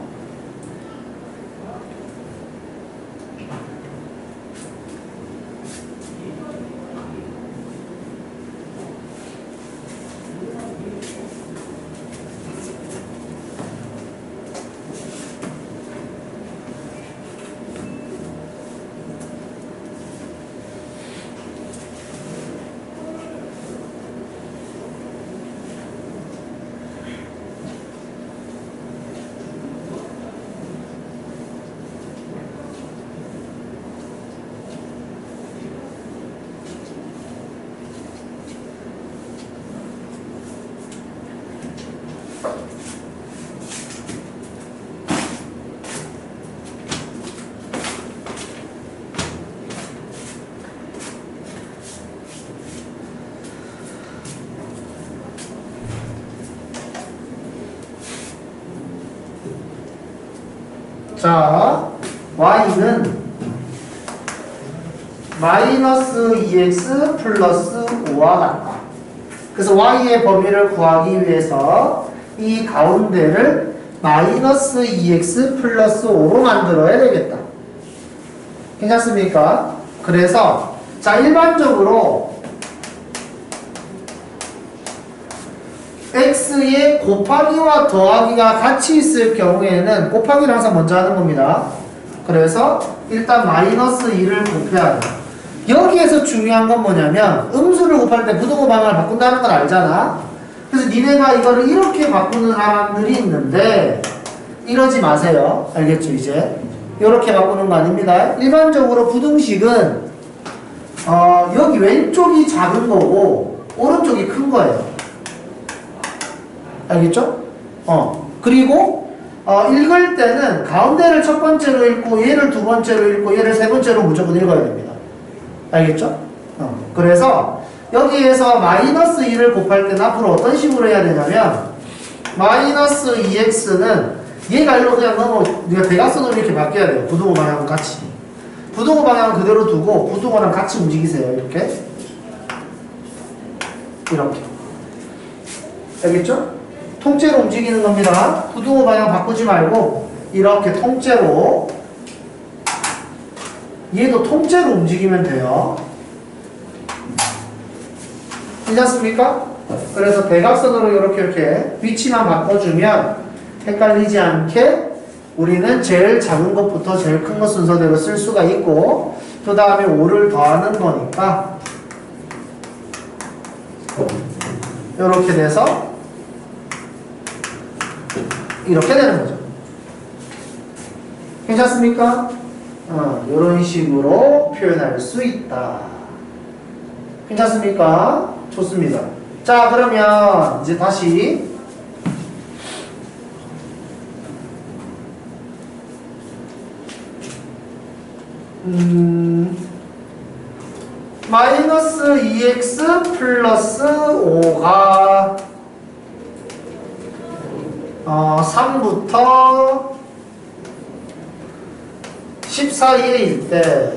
자, y는 마이너스 2x 플러스 5와 같다. 그래서 y의 범위를 구하기 위해서 이 가운데를 마이너스 2x 플러스 5로 만들어야 되겠다. 괜찮습니까? 그래서 자 일반적으로 x의 곱하기와 더하기가 같이 있을 경우에는 곱하기를 항상 먼저 하는 겁니다. 그래서 일단 마이너스 2를 곱해야 돼. 여기에서 중요한 건 뭐냐면 음수를 곱할 때 부등호 방향을 바꾼다는 걸 알잖아. 그래서 니네가 이거를 이렇게 바꾸는 사람들이 있는데 이러지 마세요. 알겠죠 이제? 이렇게 바꾸는 거 아닙니다. 일반적으로 부등식은 여기 왼쪽이 작은 거고 오른쪽이 큰 거예요. 알겠죠? 그리고 읽을 때는 가운데를 첫 번째로 읽고 얘를 두 번째로 읽고 얘를 세 번째로 무조건 읽어야 됩니다. 알겠죠? 그래서 여기에서 마이너스 2를 곱할 때는 앞으로 어떤 식으로 해야 되냐면 마이너스 2x는 얘가 일로 그냥 우리가 대각선으로 이렇게 바뀌어야 돼요. 부등호 방향은 같이. 부등호 방향은 그대로 두고 부등호랑 같이 움직이세요. 이렇게. 이렇게. 알겠죠? 통째로 움직이는 겁니다. 부등호 방향 바꾸지 말고 이렇게 통째로 얘도 통째로 움직이면 돼요. 괜찮습니까? 그래서 대각선으로 이렇게 위치만 바꿔주면 헷갈리지 않게 우리는 제일 작은 것부터 제일 큰 것 순서대로 쓸 수가 있고 그 다음에 5를 더하는 거니까 이렇게 돼서 이렇게 되는 거죠. 괜찮습니까? 이런 식으로 표현할 수 있다. 괜찮습니까? 좋습니다. 자, 그러면 이제 다시 마이너스 2x 플러스 5가 3부터 10 사이에 일 때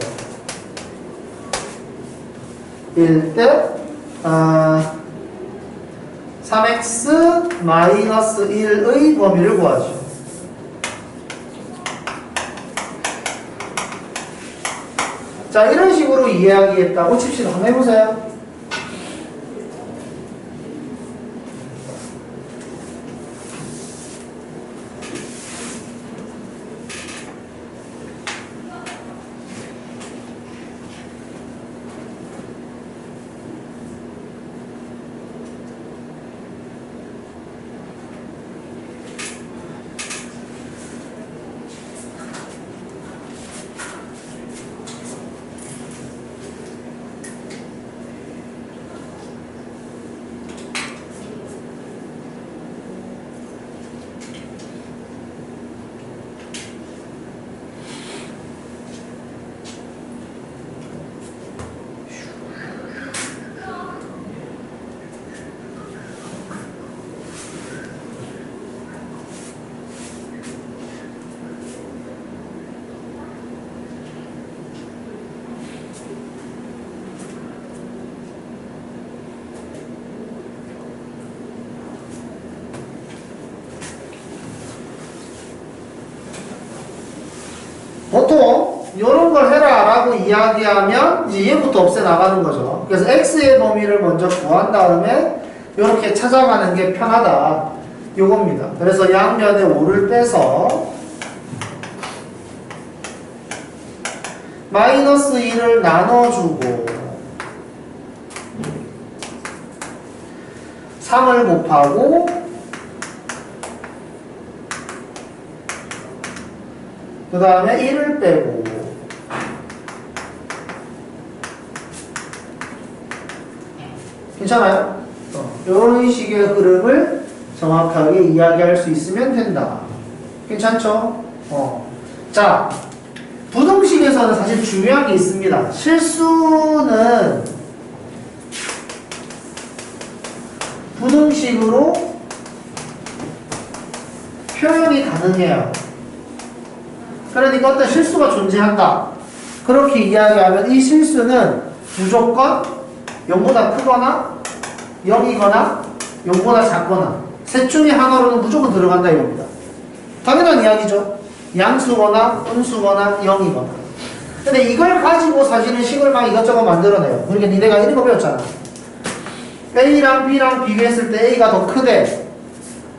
3x 마이너스 1의 범위를 구하죠. 자, 이런 식으로 이야기했다고 칩시다. 한번 해보세요. 보통 이런 걸 해라 라고 이야기하면 이제 얘부터 없애 나가는 거죠. 그래서 x의 범위를 먼저 구한 다음에 이렇게 찾아가는 게 편하다 요겁니다. 그래서 양면에 5를 빼서 마이너스 2를 나눠주고 3을 곱하고 그 다음에 1을 빼고 괜찮아요? 이런 식의 흐름을 정확하게 이야기할 수 있으면 된다. 괜찮죠? 자, 부등식에서는 사실 중요한 게 있습니다. 실수는 부등식으로 표현이 가능해요. 그러니까 어떤 실수가 존재한다. 그렇게 이야기하면 이 실수는 무조건 0보다 크거나 0이거나 0보다 작거나 셋 중에 하나로는 무조건 들어간다 이겁니다. 당연한 이야기죠. 양수거나 음수거나 0이거나. 근데 이걸 가지고 사실은 식을 막 이것저것 만들어내요. 그러니까 니네가 이런 거 배웠잖아. A랑 B랑 비교했을 때 A가 더 크대.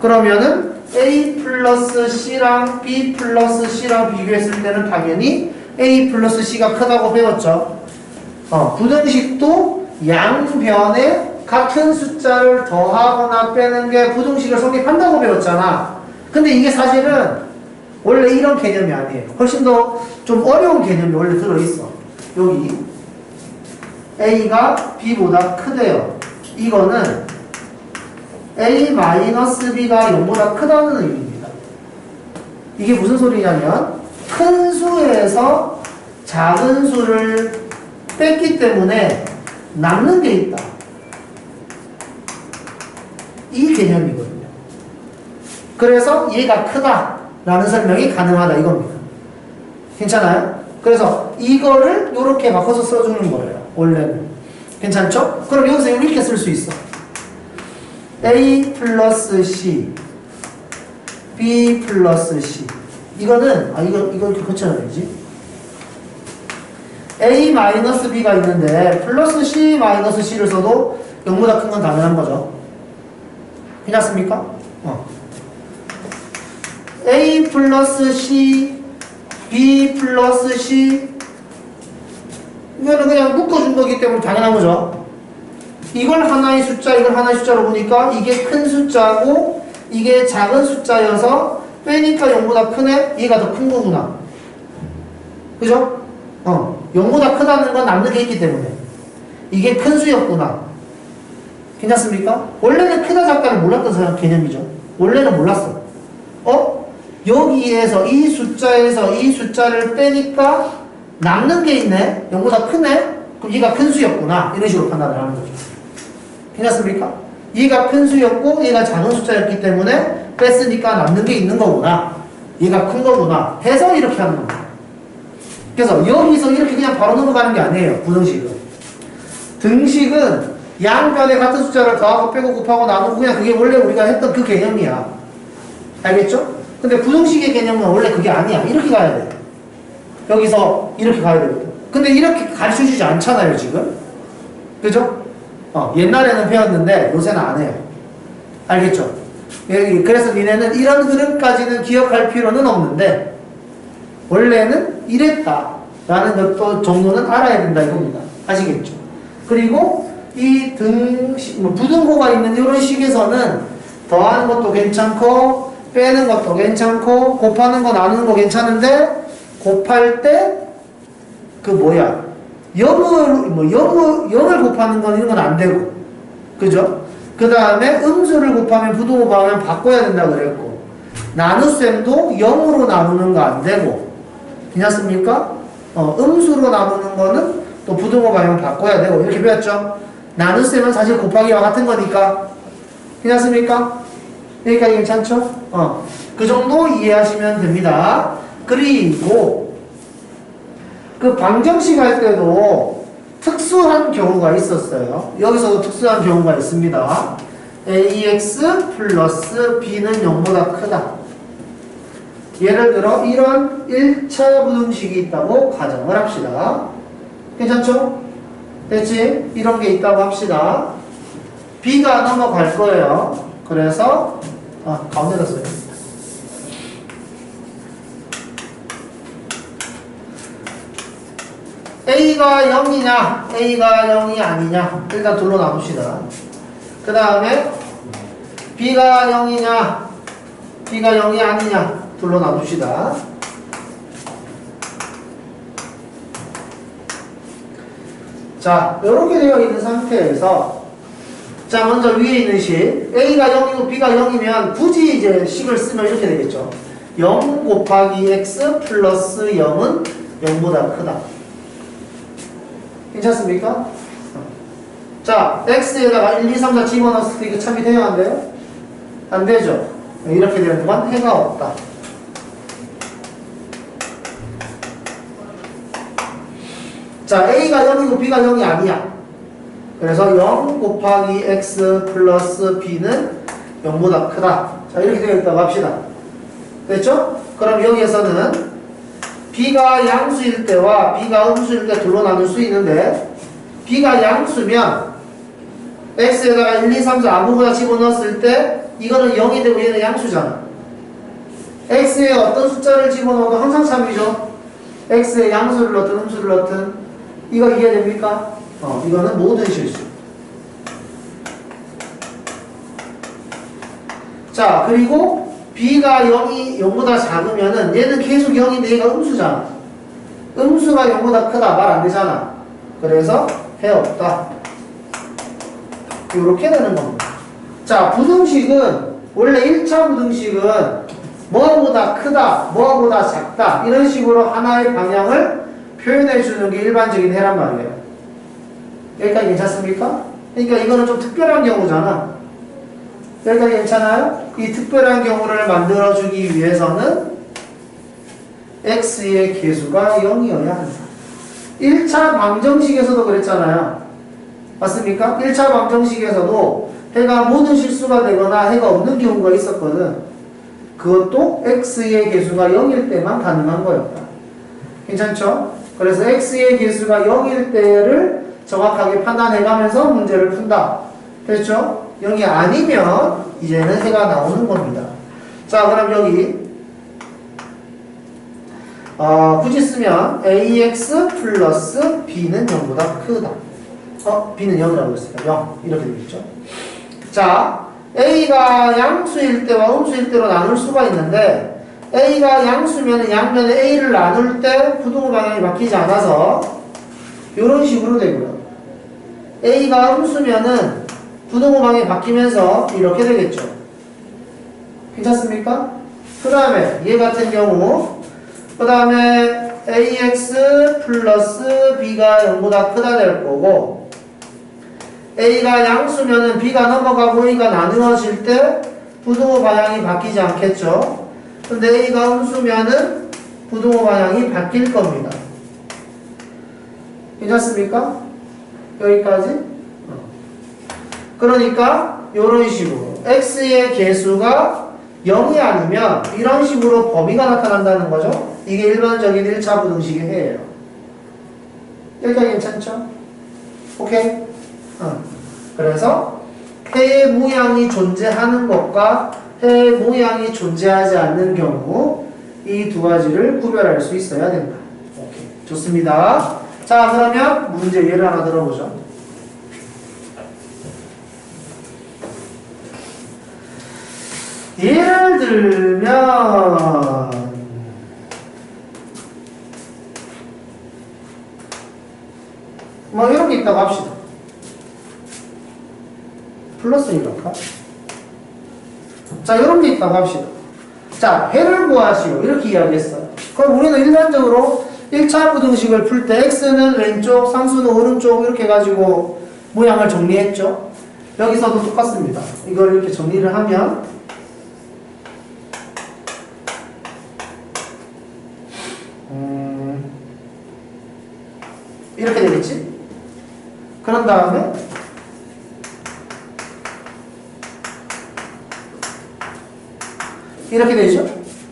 그러면은 A 플러스 C랑 B 플러스 C랑 비교했을 때는 당연히 A 플러스 C가 크다고 배웠죠. 부등식도 양변에 같은 숫자를 더하거나 빼는 게 부등식을 성립한다고 배웠잖아. 근데 이게 사실은 원래 이런 개념이 아니에요. 훨씬 더 좀 어려운 개념이 원래 들어있어. 여기 A가 B보다 크대요. 이거는 A-B가 0보다 크다는 의미입니다. 이게 무슨 소리냐면 큰 수에서 작은 수를 뺐기 때문에 남는 게 있다. 이 개념이거든요. 그래서 얘가 크다라는 설명이 가능하다 이겁니다. 괜찮아요? 그래서 이거를 이렇게 바꿔서 써주는 거예요. 원래는. 괜찮죠? 그럼 여기서 이렇게 쓸 수 있어. A 플러스 C B 플러스 C 이거는 이거 이렇게 고쳐놔야지. A 마이너스 B가 있는데 플러스 C 마이너스 C를 써도 0보다 큰 건 당연한 거죠. 괜찮습니까? A 플러스 C B 플러스 C 이거는 그냥 묶어준 거기 때문에 당연한 거죠. 이걸 하나의 숫자, 이걸 하나의 숫자로 보니까 이게 큰 숫자고 이게 작은 숫자여서 빼니까 0보다 크네? 얘가 더 큰 거구나. 그죠? 0보다 크다는 건 남는 게 있기 때문에 이게 큰 수였구나. 괜찮습니까? 원래는 크다 작다를 몰랐던 사람 개념이죠. 원래는 몰랐어. 여기에서 이 숫자에서 이 숫자를 빼니까 남는 게 있네? 0보다 크네? 그럼 얘가 큰 수였구나. 이런 식으로 판단을 하는 거죠. 괜찮습니까? 얘가 큰 수였고 얘가 작은 숫자였기 때문에 뺐으니까 남는 게 있는 거구나. 얘가 큰 거구나. 해서 이렇게 하는 겁니다. 그래서 여기서 이렇게 그냥 바로 넘어가는 게 아니에요. 부등식은. 등식은 양변에 같은 숫자를 더하고 빼고 곱하고 나누고 그냥 그게 원래 우리가 했던 그 개념이야. 알겠죠? 근데 부등식의 개념은 원래 그게 아니야. 이렇게 가야 돼. 여기서 이렇게 가야 되거든. 근데 이렇게 가르쳐주지 않잖아요, 지금. 그죠? 옛날에는 배웠는데 요새는 안 해요. 알겠죠? 그래서 니네는 이런 흐름까지는 기억할 필요는 없는데 원래는 이랬다라는 것도 정도는 알아야 된다 이겁니다. 아시겠죠? 그리고 이 부등호가 있는 이런 식에서는 더하는 것도 괜찮고 빼는 것도 괜찮고 곱하는 거 나누는 거 괜찮은데 곱할 때 그 뭐야 0을 곱하는 건 이런 건 안 되고 그죠? 그 다음에 음수를 곱하면 부등호 방향 바꿔야 된다 그랬고 나눗셈도 0으로 나누는 거 안 되고 괜찮습니까? 음수로 나누는 거는 또 부등호 방향 바꿔야 되고 이렇게 배웠죠? 나눗셈은 사실 곱하기와 같은 거니까 괜찮습니까? 여기까지 괜찮죠? 그 정도 이해하시면 됩니다. 그리고 그 방정식 할 때도 특수한 경우가 있었어요. 여기서도 특수한 경우가 있습니다. ax 플러스 b는 0보다 크다. 예를 들어 이런 1차 부등식이 있다고 가정을 합시다. 괜찮죠? 됐지? 이런 게 있다고 합시다. b가 넘어갈 거예요. 그래서 가운데다 써요. A가 0이냐, A가 0이 아니냐 일단 둘로 나눕시다. 그 다음에 B가 0이냐, B가 0이 아니냐 둘로 나눕시다. 자, 이렇게 되어 있는 상태에서 자, 먼저 위에 있는 식 A가 0이고 B가 0이면 굳이 이제 식을 쓰면 이렇게 되겠죠. 0 곱하기 X 플러스 0은 0보다 크다. 괜찮습니까? 자, X에다가 1, 2, 3, 4 집어넣었을 때 이거 참이 돼요? 안 돼요? 안 되죠? 이렇게 되는 동안 해가 없다. 자, A가 0이고 B가 0이 아니야. 그래서 0 곱하기 X 플러스 B는 0보다 크다. 자, 이렇게 되어 있다고 합시다. 됐죠? 그럼 여기에서는 B가 양수일 때와 B가 음수일 때 둘로 나눌 수 있는데 B가 양수면 x에다가 1, 2, 3, 4 아무거나 집어넣었을 때 이거는 0이 되고 얘는 양수잖아. x에 어떤 숫자를 집어넣어도 항상 참이죠. x에 양수를 넣든 음수를 넣든 이거 이해됩니까? 이거는 모든 실수. 자, 그리고 b가 0보다 작으면은 얘는 계속 0인데 얘가 음수잖아. 음수가 0보다 크다 말 안 되잖아. 그래서 해 없다. 이렇게 되는 겁니다. 자, 부등식은 원래 1차 부등식은 뭐보다 크다, 뭐보다 작다 이런 식으로 하나의 방향을 표현해 주는 게 일반적인 해란 말이에요. 여기까지 괜찮습니까? 그러니까 이거는 좀 특별한 경우잖아. 여기까지 괜찮아요? 이 특별한 경우를 만들어주기 위해서는 x의 계수가 0이어야 한다. 1차 방정식에서도 그랬잖아요. 맞습니까? 1차 방정식에서도 해가 모든 실수가 되거나 해가 없는 경우가 있었거든. 그것도 x의 계수가 0일 때만 가능한 거였다. 괜찮죠? 그래서 x의 계수가 0일 때를 정확하게 판단해가면서 문제를 푼다. 됐죠? 0이 아니면 이제는 해가 나오는 겁니다. 자, 그럼 여기 굳이 쓰면 ax 플러스 b는 0보다 크다. b는 0이라고 했으니까 0 이렇게 되겠죠. 자, a가 양수일 때와 음수일 때로 나눌 수가 있는데 a가 양수면 양면에 a를 나눌 때 부등호 방향이 바뀌지 않아서 이런 식으로 되고요. a가 음수면은 부등호 방향이 바뀌면서 이렇게 되겠죠. 괜찮습니까? 그 다음에 얘 같은 경우 그 다음에 ax 플러스 b가 0보다 크다 될 거고 a가 양수면은 b가 넘어가고 a가 나누어질 때 부등호 방향이 바뀌지 않겠죠. 근데 a가 음수면은 부등호 방향이 바뀔 겁니다. 괜찮습니까? 여기까지? 그러니까 이런 식으로 x의 계수가 0이 아니면 이런 식으로 범위가 나타난다는 거죠. 이게 일반적인 1차 부등식의 해예요. 여기까지 괜찮죠? 오케이? 그래서 해의 모양이 존재하는 것과 해의 모양이 존재하지 않는 경우 이 두 가지를 구별할 수 있어야 된다. 오케이. 좋습니다. 자, 그러면 문제 예를 하나 들어보죠. 예를 들면 뭐 이런 게 있다고 합시다. 플러스 1할까? 자, 이런 게 있다고 합시다. 자, 해를 구하시오. 이렇게 이야기했어요. 그럼 우리는 일반적으로 1차 부등식을 풀 때 x는 왼쪽, 상수는 오른쪽 이렇게 해가지고 모양을 정리했죠. 여기서도 똑같습니다. 이걸 이렇게 정리를 하면 이렇게 되겠지? 그런 다음에 이렇게 되죠?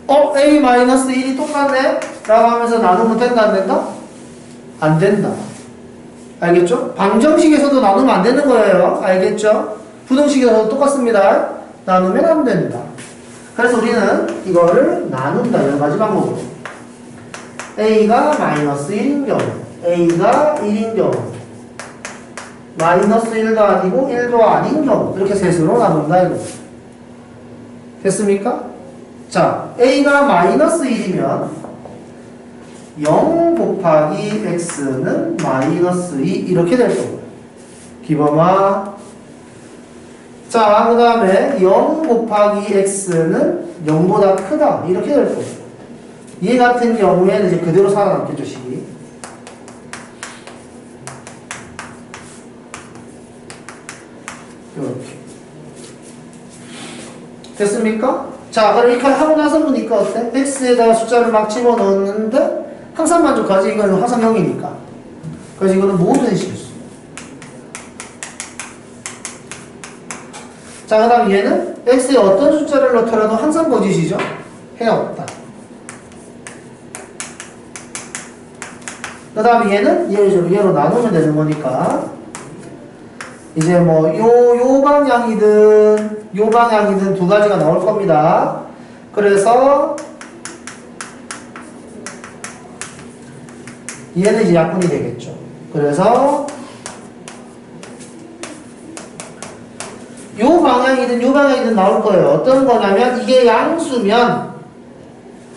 a-1이 똑같네? 라고 하면서 나누면 된다, 안 된다? 안 된다. 알겠죠? 방정식에서도 나누면 안 되는 거예요. 알겠죠? 부등식에서도 똑같습니다. 나누면 안 된다. 그래서 우리는 이거를 나눈다. 여러 가지 방법으로. a가 -1인 경우, a가 1인 경우, -1도 아니고 1도 아닌 경우, 이렇게 셋으로 나눈다. 이거. 됐습니까? 자, a가 -1이면 0 곱하기 x는 -2 이렇게 될 거고요. 기범아. 자, 그 다음에 0 곱하기 x는 0보다 크다 이렇게 될 거고요. 얘 같은 경우에는 이제 그대로 살아남겠죠, 식이. 이렇게. 됐습니까? 자, 그럼 이렇게 하고 나서 보니까 어때? x에다가 숫자를 막 집어넣었는데 항상 만족하지? 이거는 항상 0이니까. 그래서 이거는 모든 실수. 자, 그 다음 얘는 x에 어떤 숫자를 넣더라도 항상 거짓이죠? 해 없다. 그 다음에 얘는 얘로 나누면 되는 거니까 이제 뭐 요 방향이든 두 가지가 나올 겁니다. 그래서 얘는 이제 약분이 되겠죠. 그래서 요 방향이든 나올 거예요. 어떤 거냐면 이게 양수면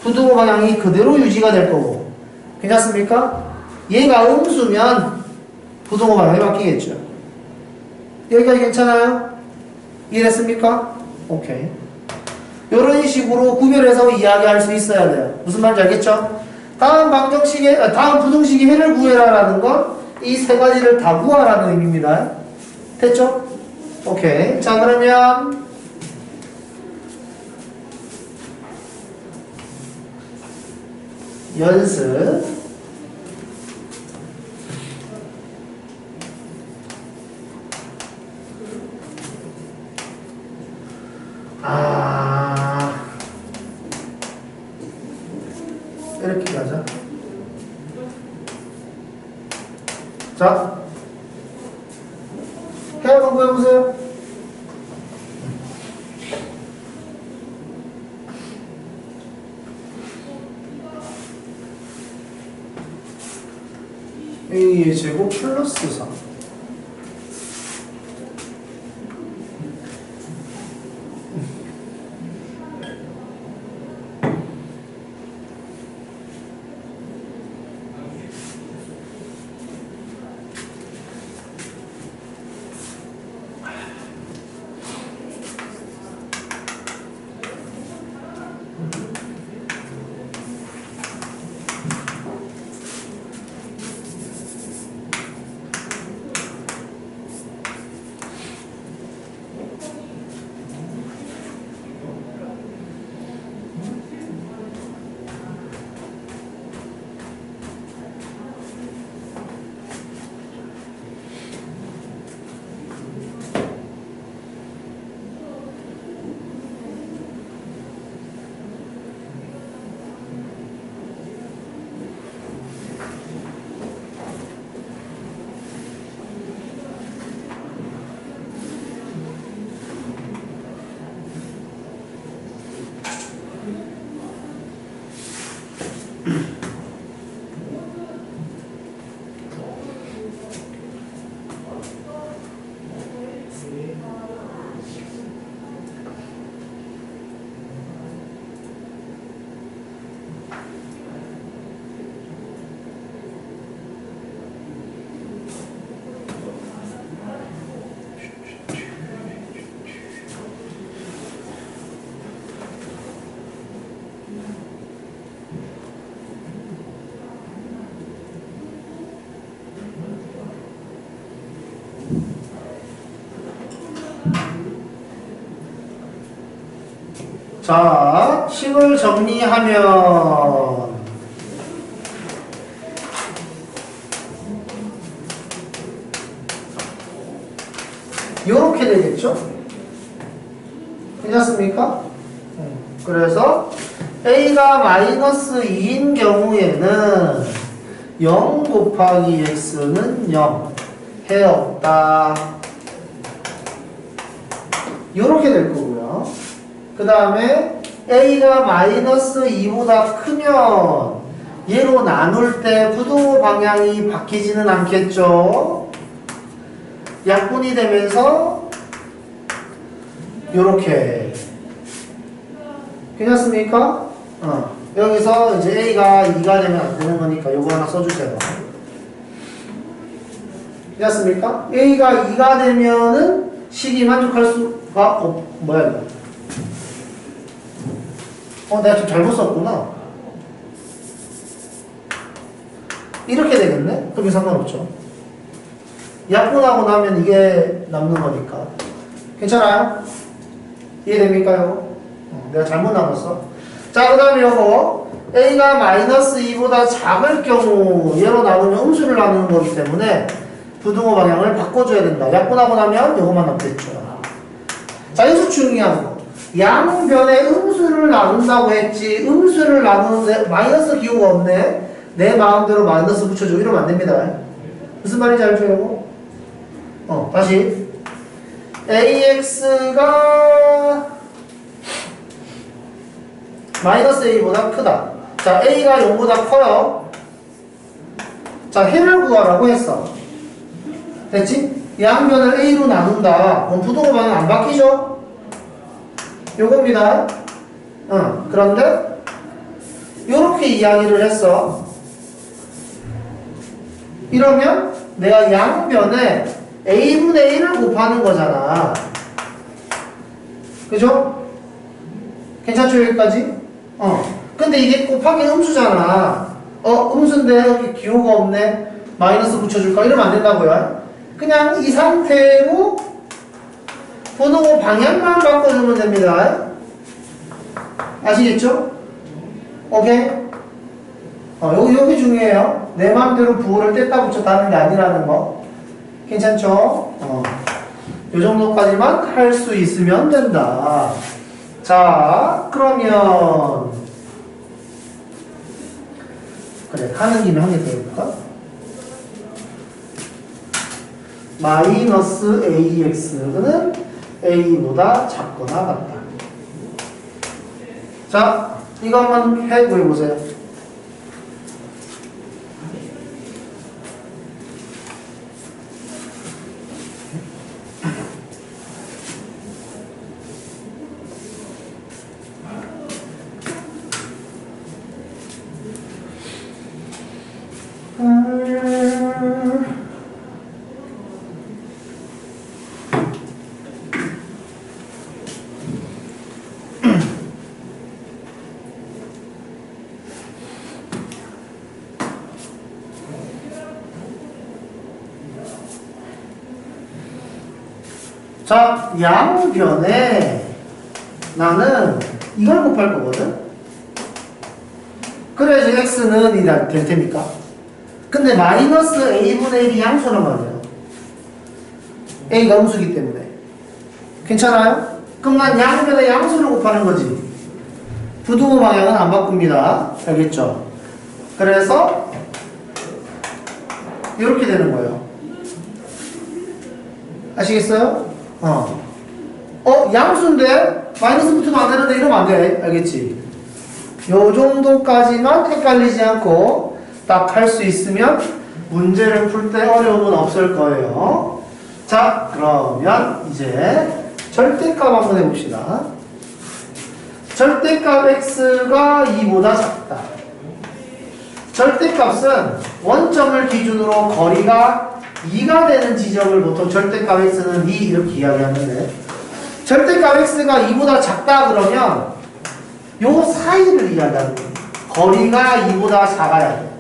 부등호 방향이 그대로 유지가 될 거고, 괜찮습니까? 얘가 음수면 부등호 방향이 바뀌겠죠. 여기까지 괜찮아요? 이해됐습니까? 오케이. 이런 식으로 구별해서 이야기할 수 있어야 돼요. 무슨 말인지 알겠죠? 다음 부등식의 해를 구해라라는 건 이 세 가지를 다 구하라는 의미입니다. 됐죠? 오케이. 자, 그러면 연습. 이렇게 가자. 자, 해야 공부해보세요. A의 제곱 플러스 3. 자, 식을 정리하면 요렇게 되겠죠? 괜찮습니까? 그래서 A가 마이너스 2인 경우에는 0 곱하기 X는 0 해 없다. 요렇게 될 거고요. 그 다음에 A가 마이너스 2보다 크면 얘로 나눌 때 부등호 방향이 바뀌지는 않겠죠? 약분이 되면서 요렇게. 괜찮습니까? 여기서 이제 A가 2가 되면 안 되는 거니까 요거 하나 써주세요. 괜찮습니까? A가 2가 되면은 식이 만족할 수가 뭐야 이거? 내가 좀 잘못 썼구나. 이렇게 되겠네? 그러면 상관없죠. 약분하고 나면 이게 남는 거니까. 괜찮아요? 이해됩니까? 내가 잘못 나눴어. 자, 그 다음에 요거 A가 마이너스 2보다 작을 경우 얘로 나누면 음수를 나누는 거기 때문에 부등호 방향을 바꿔줘야 된다. 약분하고 나면 요거만 남겠죠. 자, 여기서 중요한 거. 양변에 음수를 나눈다고 했지 음수를 나누는데 마이너스 기호가 없네. 내 마음대로 마이너스 붙여줘. 이러면 안 됩니다. 무슨 말인지 알죠? 요거? 다시 AX가 마이너스 A보다 크다. 자, A가 0보다 커요. 자, 해를 구하라고 했어. 됐지? 양변을 A로 나눈다. 그럼 부동호 방향 안 바뀌죠? 요겁니다. 그런데 요렇게 이야기를 했어. 이러면 내가 양변에 A분의 1을 곱하는 거잖아. 그죠? 괜찮죠, 여기까지? 근데 이게 곱하기 음수잖아. 음수인데 여기 기호가 없네. 마이너스 붙여줄까? 이러면 안 된다고요. 그냥 이 상태로 부동호 방향만 바꿔주면 됩니다. 아시겠죠? 오케이? 여기 중요해요. 내 마음대로 부호를 뗐다 붙였다 하는 게 아니라는 거. 괜찮죠? 요 정도까지만 할 수 있으면 된다. 자, 그러면 그래, 하는 김에 한 개 더 해볼까? 마이너스 AX는 A보다 작거나 같다. 자, 이거 한번 구해보세요. 자, 양변에 나는 이걸 곱할 거거든? 그래야지 x는 이 될 테니까. 근데 마이너스 a분의 1이 양수란 말이에요. a가 음수기 때문에. 괜찮아요? 그럼 난 양변에 양수를 곱하는 거지. 부등호 방향은 안 바꿉니다. 알겠죠? 그래서 이렇게 되는 거예요. 아시겠어요? 양수인데 마이너스 붙으면 안 되는데 이러면 안 돼. 알겠지? 요 정도까지만 헷갈리지 않고 딱 할 수 있으면 문제를 풀 때 어려움은 없을 거예요. 자, 그러면 이제 절대값 한번 해봅시다. 절대값 x가 2보다 작다. 절대값은 원점을 기준으로 거리가 2가 되는 지점을 보통 절대값 x는 2 이렇게 이야기하는데, 절대값 x가 2보다 작다 그러면 요 사이를 이야기하는 거예요. 거리가 2보다 작아야 돼.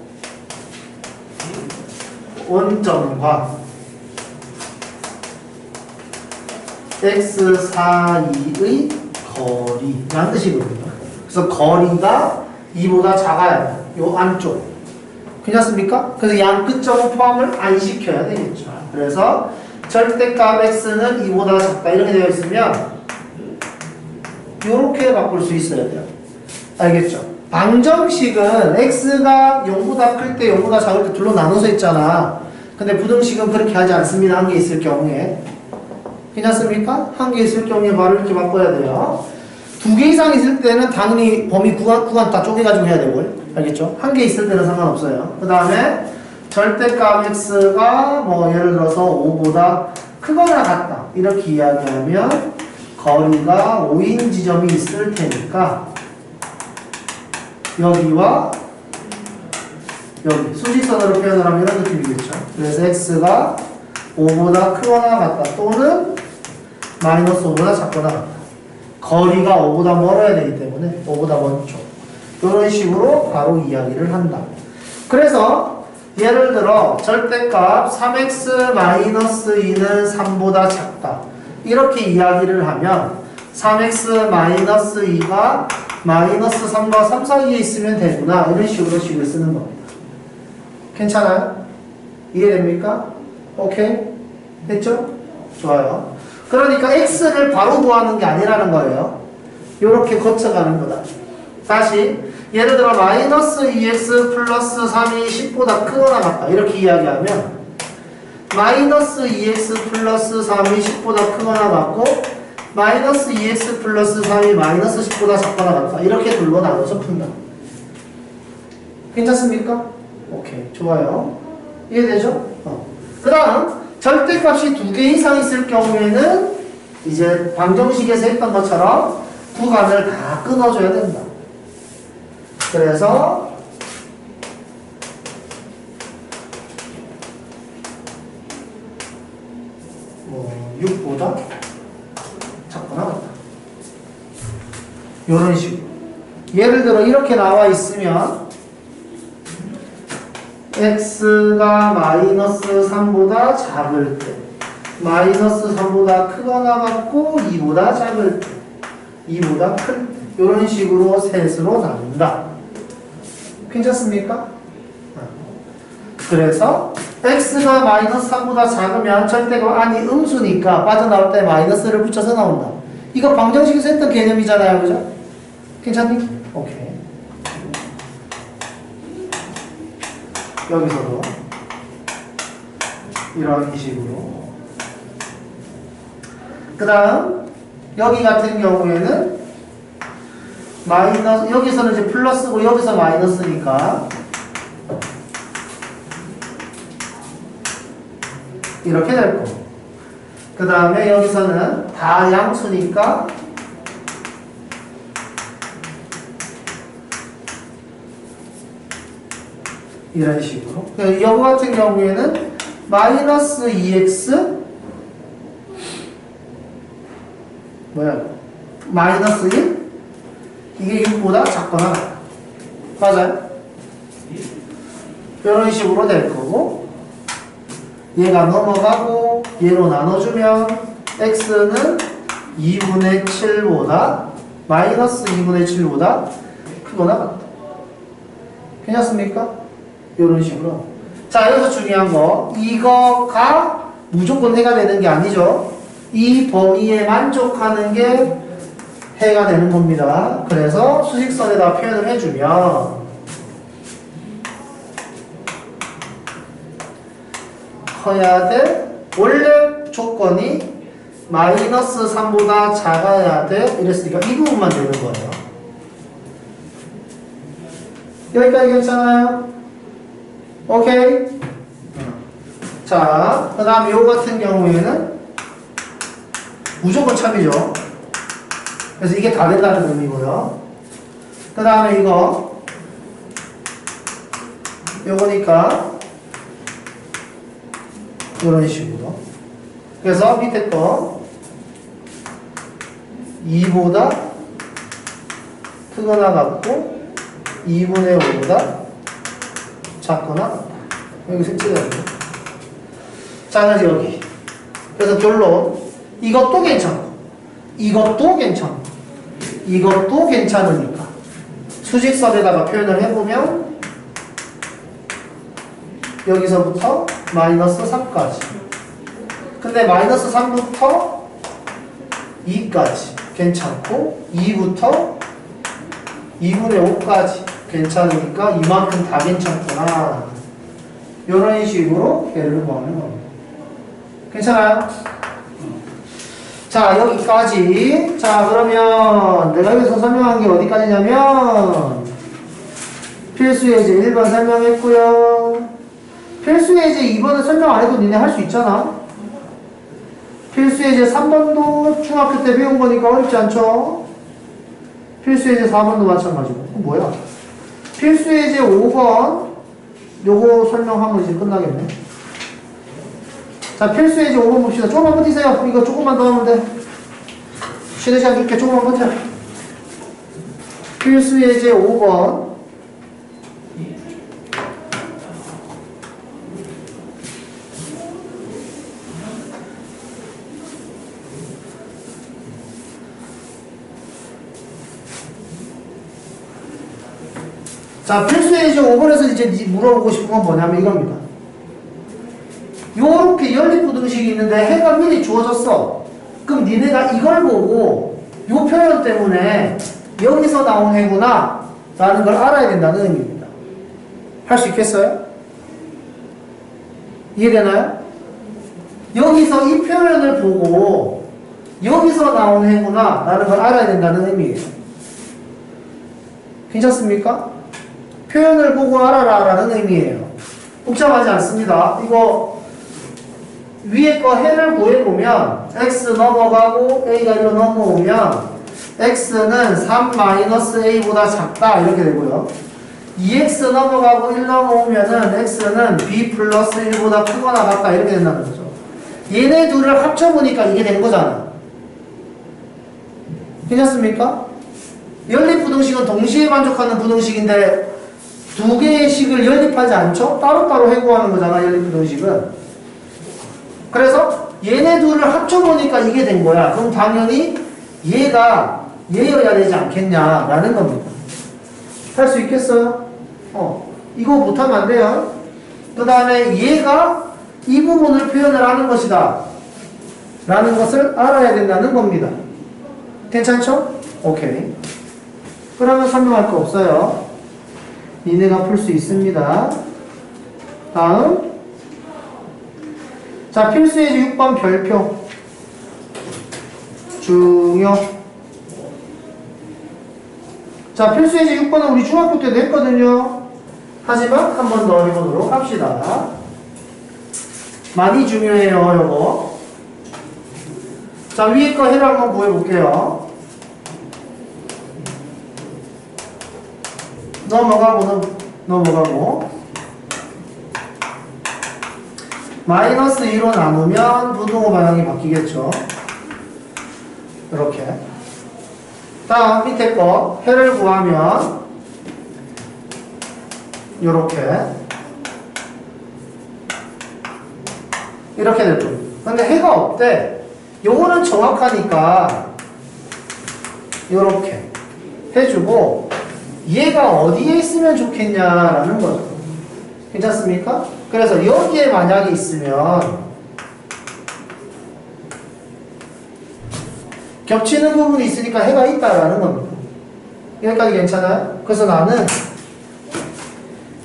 원점과 x 사이의 거리라는 뜻이거든요. 그래서 거리가 2보다 작아야 돼. 요 안쪽. 괜찮습니까? 그래서 양 끝점은 포함을 안 시켜야 되겠죠. 그래서 절대값 x는 2보다 작다 이렇게 되어 있으면 이렇게 바꿀 수 있어야 돼요. 알겠죠? 방정식은 x가 0보다 클 때 0보다 작을 때 둘로 나눠서 있잖아. 근데 부등식은 그렇게 하지 않습니다. 한 개 있을 경우에. 괜찮습니까? 한 개 있을 경우에 바로 이렇게 바꿔야 돼요. 두 개 이상 있을 때는 당연히 범위 구간 다 쪼개가지고 해야 되고요. 알겠죠? 한 개 있을 때는 상관없어요. 그 다음에 절대값 x가 뭐 예를 들어서 5보다 크거나 같다 이렇게 이야기하면 거리가 5인 지점이 있을 테니까 여기와 여기 수직선으로 표현을 하면 이런 느낌이겠죠. 그래서 x가 5보다 크거나 같다 또는 마이너스 5보다 작거나 같다. 거리가 5보다 멀어야 되기 때문에 5보다 먼 쪽. 이런 식으로 바로 이야기를 한다. 그래서 예를 들어 절대값 3x-2는 3보다 작다. 이렇게 이야기를 하면 3x-2가 마이너스 3과 3 사이에 있으면 되구나. 이런 식으로 식을 쓰는 겁니다. 괜찮아요? 이해됩니까? 오케이? 됐죠? 좋아요. 그러니까 x를 바로 구하는 게 아니라는 거예요. 이렇게 거쳐가는 거다. 다시 예를 들어 마이너스 2x 플러스 3이 10보다 크거나 같다 이렇게 이야기하면 마이너스 2x 플러스 3이 10보다 크거나 같고 마이너스 2x 플러스 3이 마이너스 10보다 작거나 같다. 이렇게 둘로 나눠서 푼다. 괜찮습니까? 오케이, 좋아요. 이해되죠? 그 다음 절대값이 2개 이상 있을 경우에는 이제 방정식에서 했던 것처럼 구간을 다 끊어줘야 된다. 그래서 6보다 작거나 같다. 이런 식으로. 예를 들어 이렇게 나와 있으면 x가 마이너스 3보다 작을 때 마이너스 3보다 크거나 같고 2보다 작을 때 2보다 클 때 이런 식으로 셋으로 나눈다. 괜찮습니까? 그래서 x가 마이너스 3보다 작으면 절대가 아니 음수니까 빠져나올 때 마이너스를 붙여서 나온다. 이거 방정식에서 했던 개념이잖아요. 그죠? 괜찮니? 오케이. 여기서도 이런 식으로. 그 다음 여기 같은 경우에는 마이너스, 여기서는 이제 플러스고 여기서 마이너스니까 이렇게 될 거고. 그 다음에 여기서는 다 양수니까 이런 식으로. 여기 같은 경우에는 마이너스 2x 뭐야? 마이너스 1 이게 6보다 작거나 같다. 맞아요? 이런 식으로 될 거고 얘가 넘어가고 얘로 나눠주면 x는 2분의 7보다 마이너스 2분의 7보다 크거나 같다. 괜찮습니까? 이런 식으로. 자, 여기서 중요한 거 이거가 무조건 해가 되는 게 아니죠. 이 범위에 만족하는 게 해가 되는 겁니다. 그래서 수직선에다 표현을 해주면 커야 돼. 원래 조건이 마이너스 3보다 작아야 돼. 이랬으니까 이 부분만 되는 거예요. 여기까지 괜찮아요? 오케이? 자, 그 다음 요 같은 경우에는 무조건 참이죠. 그래서 이게 다 된다는 의미고요. 그 다음에 요거니까 이런 식으로. 그래서 밑에 거 2보다 크거나 같고 2분의 5보다 작거나 같다. 여기 색칠해야죠. 자, 그래서 여기. 그래서 결론 이것도 괜찮고 이것도 괜찮고 이것도 괜찮으니까 수직선에다가 표현을 해보면 여기서부터 마이너스 3까지. 근데 마이너스 3부터 2까지 괜찮고 2부터 2분의 5까지 괜찮으니까 이만큼 다 괜찮구나. 이런 식으로 얘를 구하는 겁니다. 괜찮아요? 자, 여기까지. 자, 그러면 내가 여기서 설명한 게 어디까지냐면 필수예제 1번 설명했고요. 필수예제 2번은 설명 안 해도 니네 할 수 있잖아. 필수예제 3번도 중학교 때 배운 거니까 어렵지 않죠? 필수예제 4번도 마찬가지고. 뭐야? 필수예제 5번 요거 설명하면 이제 끝나겠네. 자, 필수예제 5번 봅시다. 조금만 버티세요. 이거 조금만 더 하면 돼. 쉬는 시간 줄게. 조금만 버텨. 필수예제 5번. 자, 필수예제 5번에서 이제 물어보고 싶은 건 뭐냐면 이겁니다. 요렇게 연립부등식이 있는데 해가 미리 주어졌어. 그럼 니네가 이걸 보고 요 표현 때문에 여기서 나온 해구나 라는 걸 알아야 된다는 의미입니다. 할 수 있겠어요? 이해되나요? 여기서 이 표현을 보고 여기서 나온 해구나 라는 걸 알아야 된다는 의미예요. 괜찮습니까? 표현을 보고 알아라 라는 의미예요. 복잡하지 않습니다. 이거 위에 거 해를 구해보면 x 넘어가고 a가 1로 넘어오면 x는 3-a보다 작다 이렇게 되고요. 2x 넘어가고 1 넘어오면은 x는 b 플러스 1보다 크거나 같다 이렇게 된다는 거죠. 얘네 둘을 합쳐보니까 이게 된 거잖아. 괜찮습니까? 연립부등식은 동시에 만족하는 부등식인데 두 개의 식을 연립하지 않죠? 따로따로 해구하는 거잖아, 연립부등식은. 그래서 얘네 둘을 합쳐보니까 이게 된 거야. 그럼 당연히 얘가 얘여야 되지 않겠냐라는 겁니다. 할 수 있겠어요? 이거 못하면 안 돼요. 그 다음에 얘가 이 부분을 표현을 하는 것이다 라는 것을 알아야 된다는 겁니다. 괜찮죠? 오케이. 그러면 설명할 거 없어요. 니네가 풀 수 있습니다. 다음. 자, 필수예제 6번 별표. 중요. 자, 필수예제 6번은 우리 중학교 때도 했거든요. 하지만 한 번 더 해보도록 합시다. 많이 중요해요, 요거. 자, 위에 거 해를 한번 구해볼게요. 넘어가고. 마이너스 2로 나누면 부등호 방향이 바뀌겠죠. 이렇게. 다음 밑에 거 해를 구하면 이렇게 될 거예요. 근데 해가 없대. 요거는 정확하니까 이렇게 해주고 얘가 어디에 있으면 좋겠냐라는 거죠. 괜찮습니까? 그래서 여기에 만약에 있으면 겹치는 부분이 있으니까 해가 있다라는 겁니다. 여기까지 괜찮아요? 그래서 나는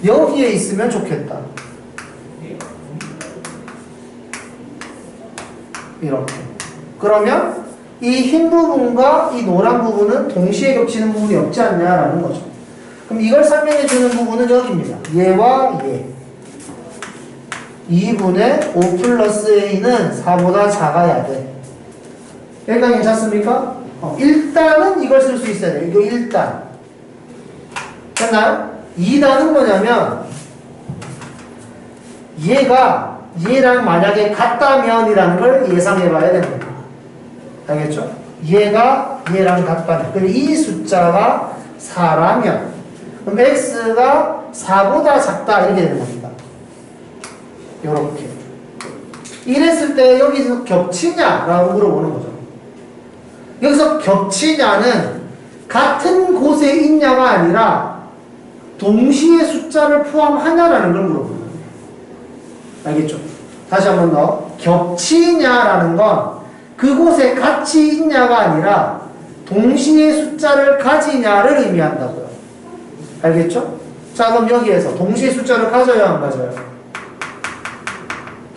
여기에 있으면 좋겠다. 이렇게. 그러면 이 흰 부분과 이 노란 부분은 동시에 겹치는 부분이 없지 않냐라는 거죠. 그럼 이걸 설명해 주는 부분은 여기입니다. 얘와 얘. 2분의 5 플러스 a는 4보다 작아야 돼. 여기까지 괜찮습니까? 일단은 이걸 쓸 수 있어야 돼. 이거 일단. 됐나요? 2단은 뭐냐면 얘가 얘랑 만약에 같다면이라는 걸 예상해 봐야 되는 겁니다. 알겠죠? 얘가 얘랑 같다면. 그럼 이 숫자가 4라면 그럼 x가 4보다 작다 이렇게 되는 겁니다. 요렇게. 이랬을 때 여기서 겹치냐라고 물어보는 거죠. 여기서 겹치냐는 같은 곳에 있냐가 아니라 동시에 숫자를 포함하냐라는 걸 물어보는 거예요. 알겠죠? 다시 한 번 더. 겹치냐라는 건 그곳에 같이 있냐가 아니라 동시에 숫자를 가지냐를 의미한다고요. 알겠죠? 자, 그럼 여기에서 동시에 숫자를 가져야 안 가져요?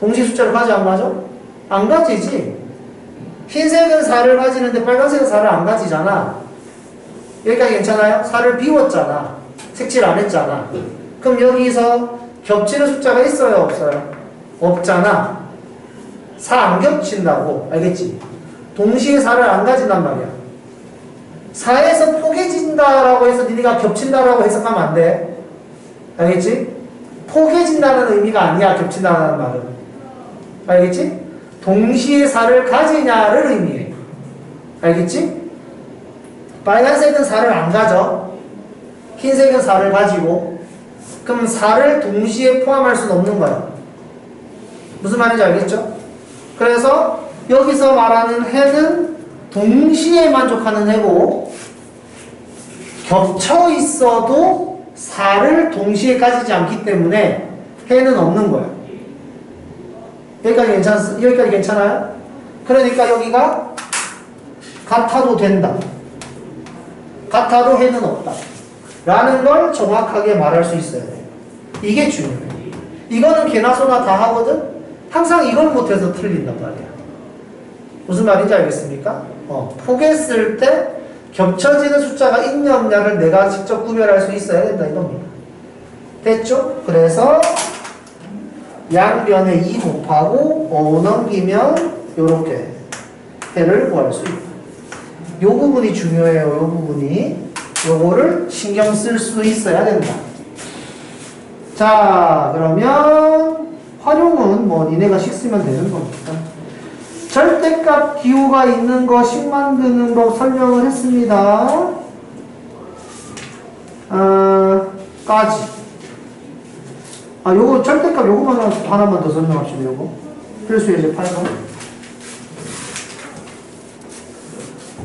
동시에 숫자를 가져 안 가져? 안 가지지. 흰색은 4를 가지는데 빨간색은 4를 안 가지잖아. 여기까지 괜찮아요? 4를 비웠잖아. 색칠 안 했잖아. 그럼 여기서 겹치는 숫자가 있어요? 없어요? 없잖아. 4 안 겹친다고. 알겠지? 동시에 4를 안 가진단 말이야. 4에서 포개진다라고 해서 니네가 겹친다라고 해석하면 안 돼. 알겠지? 포개진다는 의미가 아니야. 겹친다는 말은. 알겠지? 동시에 4를 가지냐를 의미해. 알겠지? 빨간색은 4를 안 가져. 흰색은 4를 가지고. 그럼 4를 동시에 포함할 수는 없는 거야. 무슨 말인지 알겠죠? 그래서 여기서 말하는 해는 동시에 만족하는 해고 겹쳐 있어도 4를 동시에 가지지 않기 때문에 해는 없는 거야. 여기까지 괜찮아요? 그러니까 여기가 같아도 된다. 같아도 해는 없다. 라는 걸 정확하게 말할 수 있어야 돼요. 이게 중요해요. 이거는 개나 소나 다 하거든? 항상 이걸 못해서 틀린단 말이야. 무슨 말인지 알겠습니까? 포개했을 때 겹쳐지는 숫자가 있냐 없냐를 내가 직접 구별할 수 있어야 된다 이겁니다. 됐죠? 그래서 양변에 2 곱하고 5 넘기면 요렇게 해를 구할 수 있다. 요 부분이 중요해요. 요 부분이. 요거를 신경 쓸 수 있어야 된다. 자, 그러면 활용은 뭐 니네가 식 쓰면 되는 겁니다. 절대값 기호가 있는 거 식 만드는 법 설명을 했습니다. 까지. 요거 절대값 요거만 하나만 더 설명합시다. 요거 필수 예제 8번.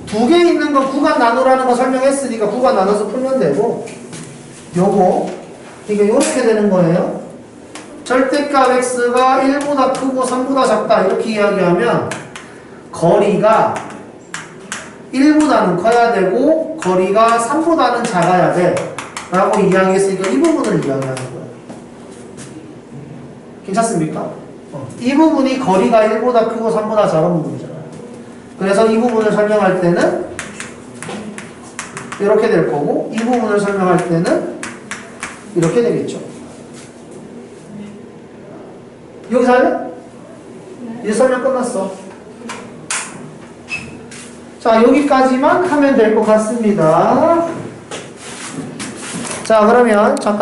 두 개 있는 거 구간 나누라는 거 설명했으니까 구간 나눠서 풀면 되고, 요거 이게 요렇게 되는 거예요. 절대값 x가 1보다 크고 3보다 작다 이렇게 이야기하면 거리가 1보다는 커야 되고 거리가 3보다는 작아야 돼 라고 이야기했으니까 이 부분을 이야기하는 거예요. 괜찮습니까? 이 부분이 거리가 1보다 크고 3보다 작은 부분이잖아요. 그래서 이 부분을 설명할 때는 이렇게 될 거고 이 부분을 설명할 때는 이렇게 되겠죠. 여기서 하면? 이제 설명 끝났어. 자, 여기까지만 하면 될 것 같습니다. 자, 그러면 잠깐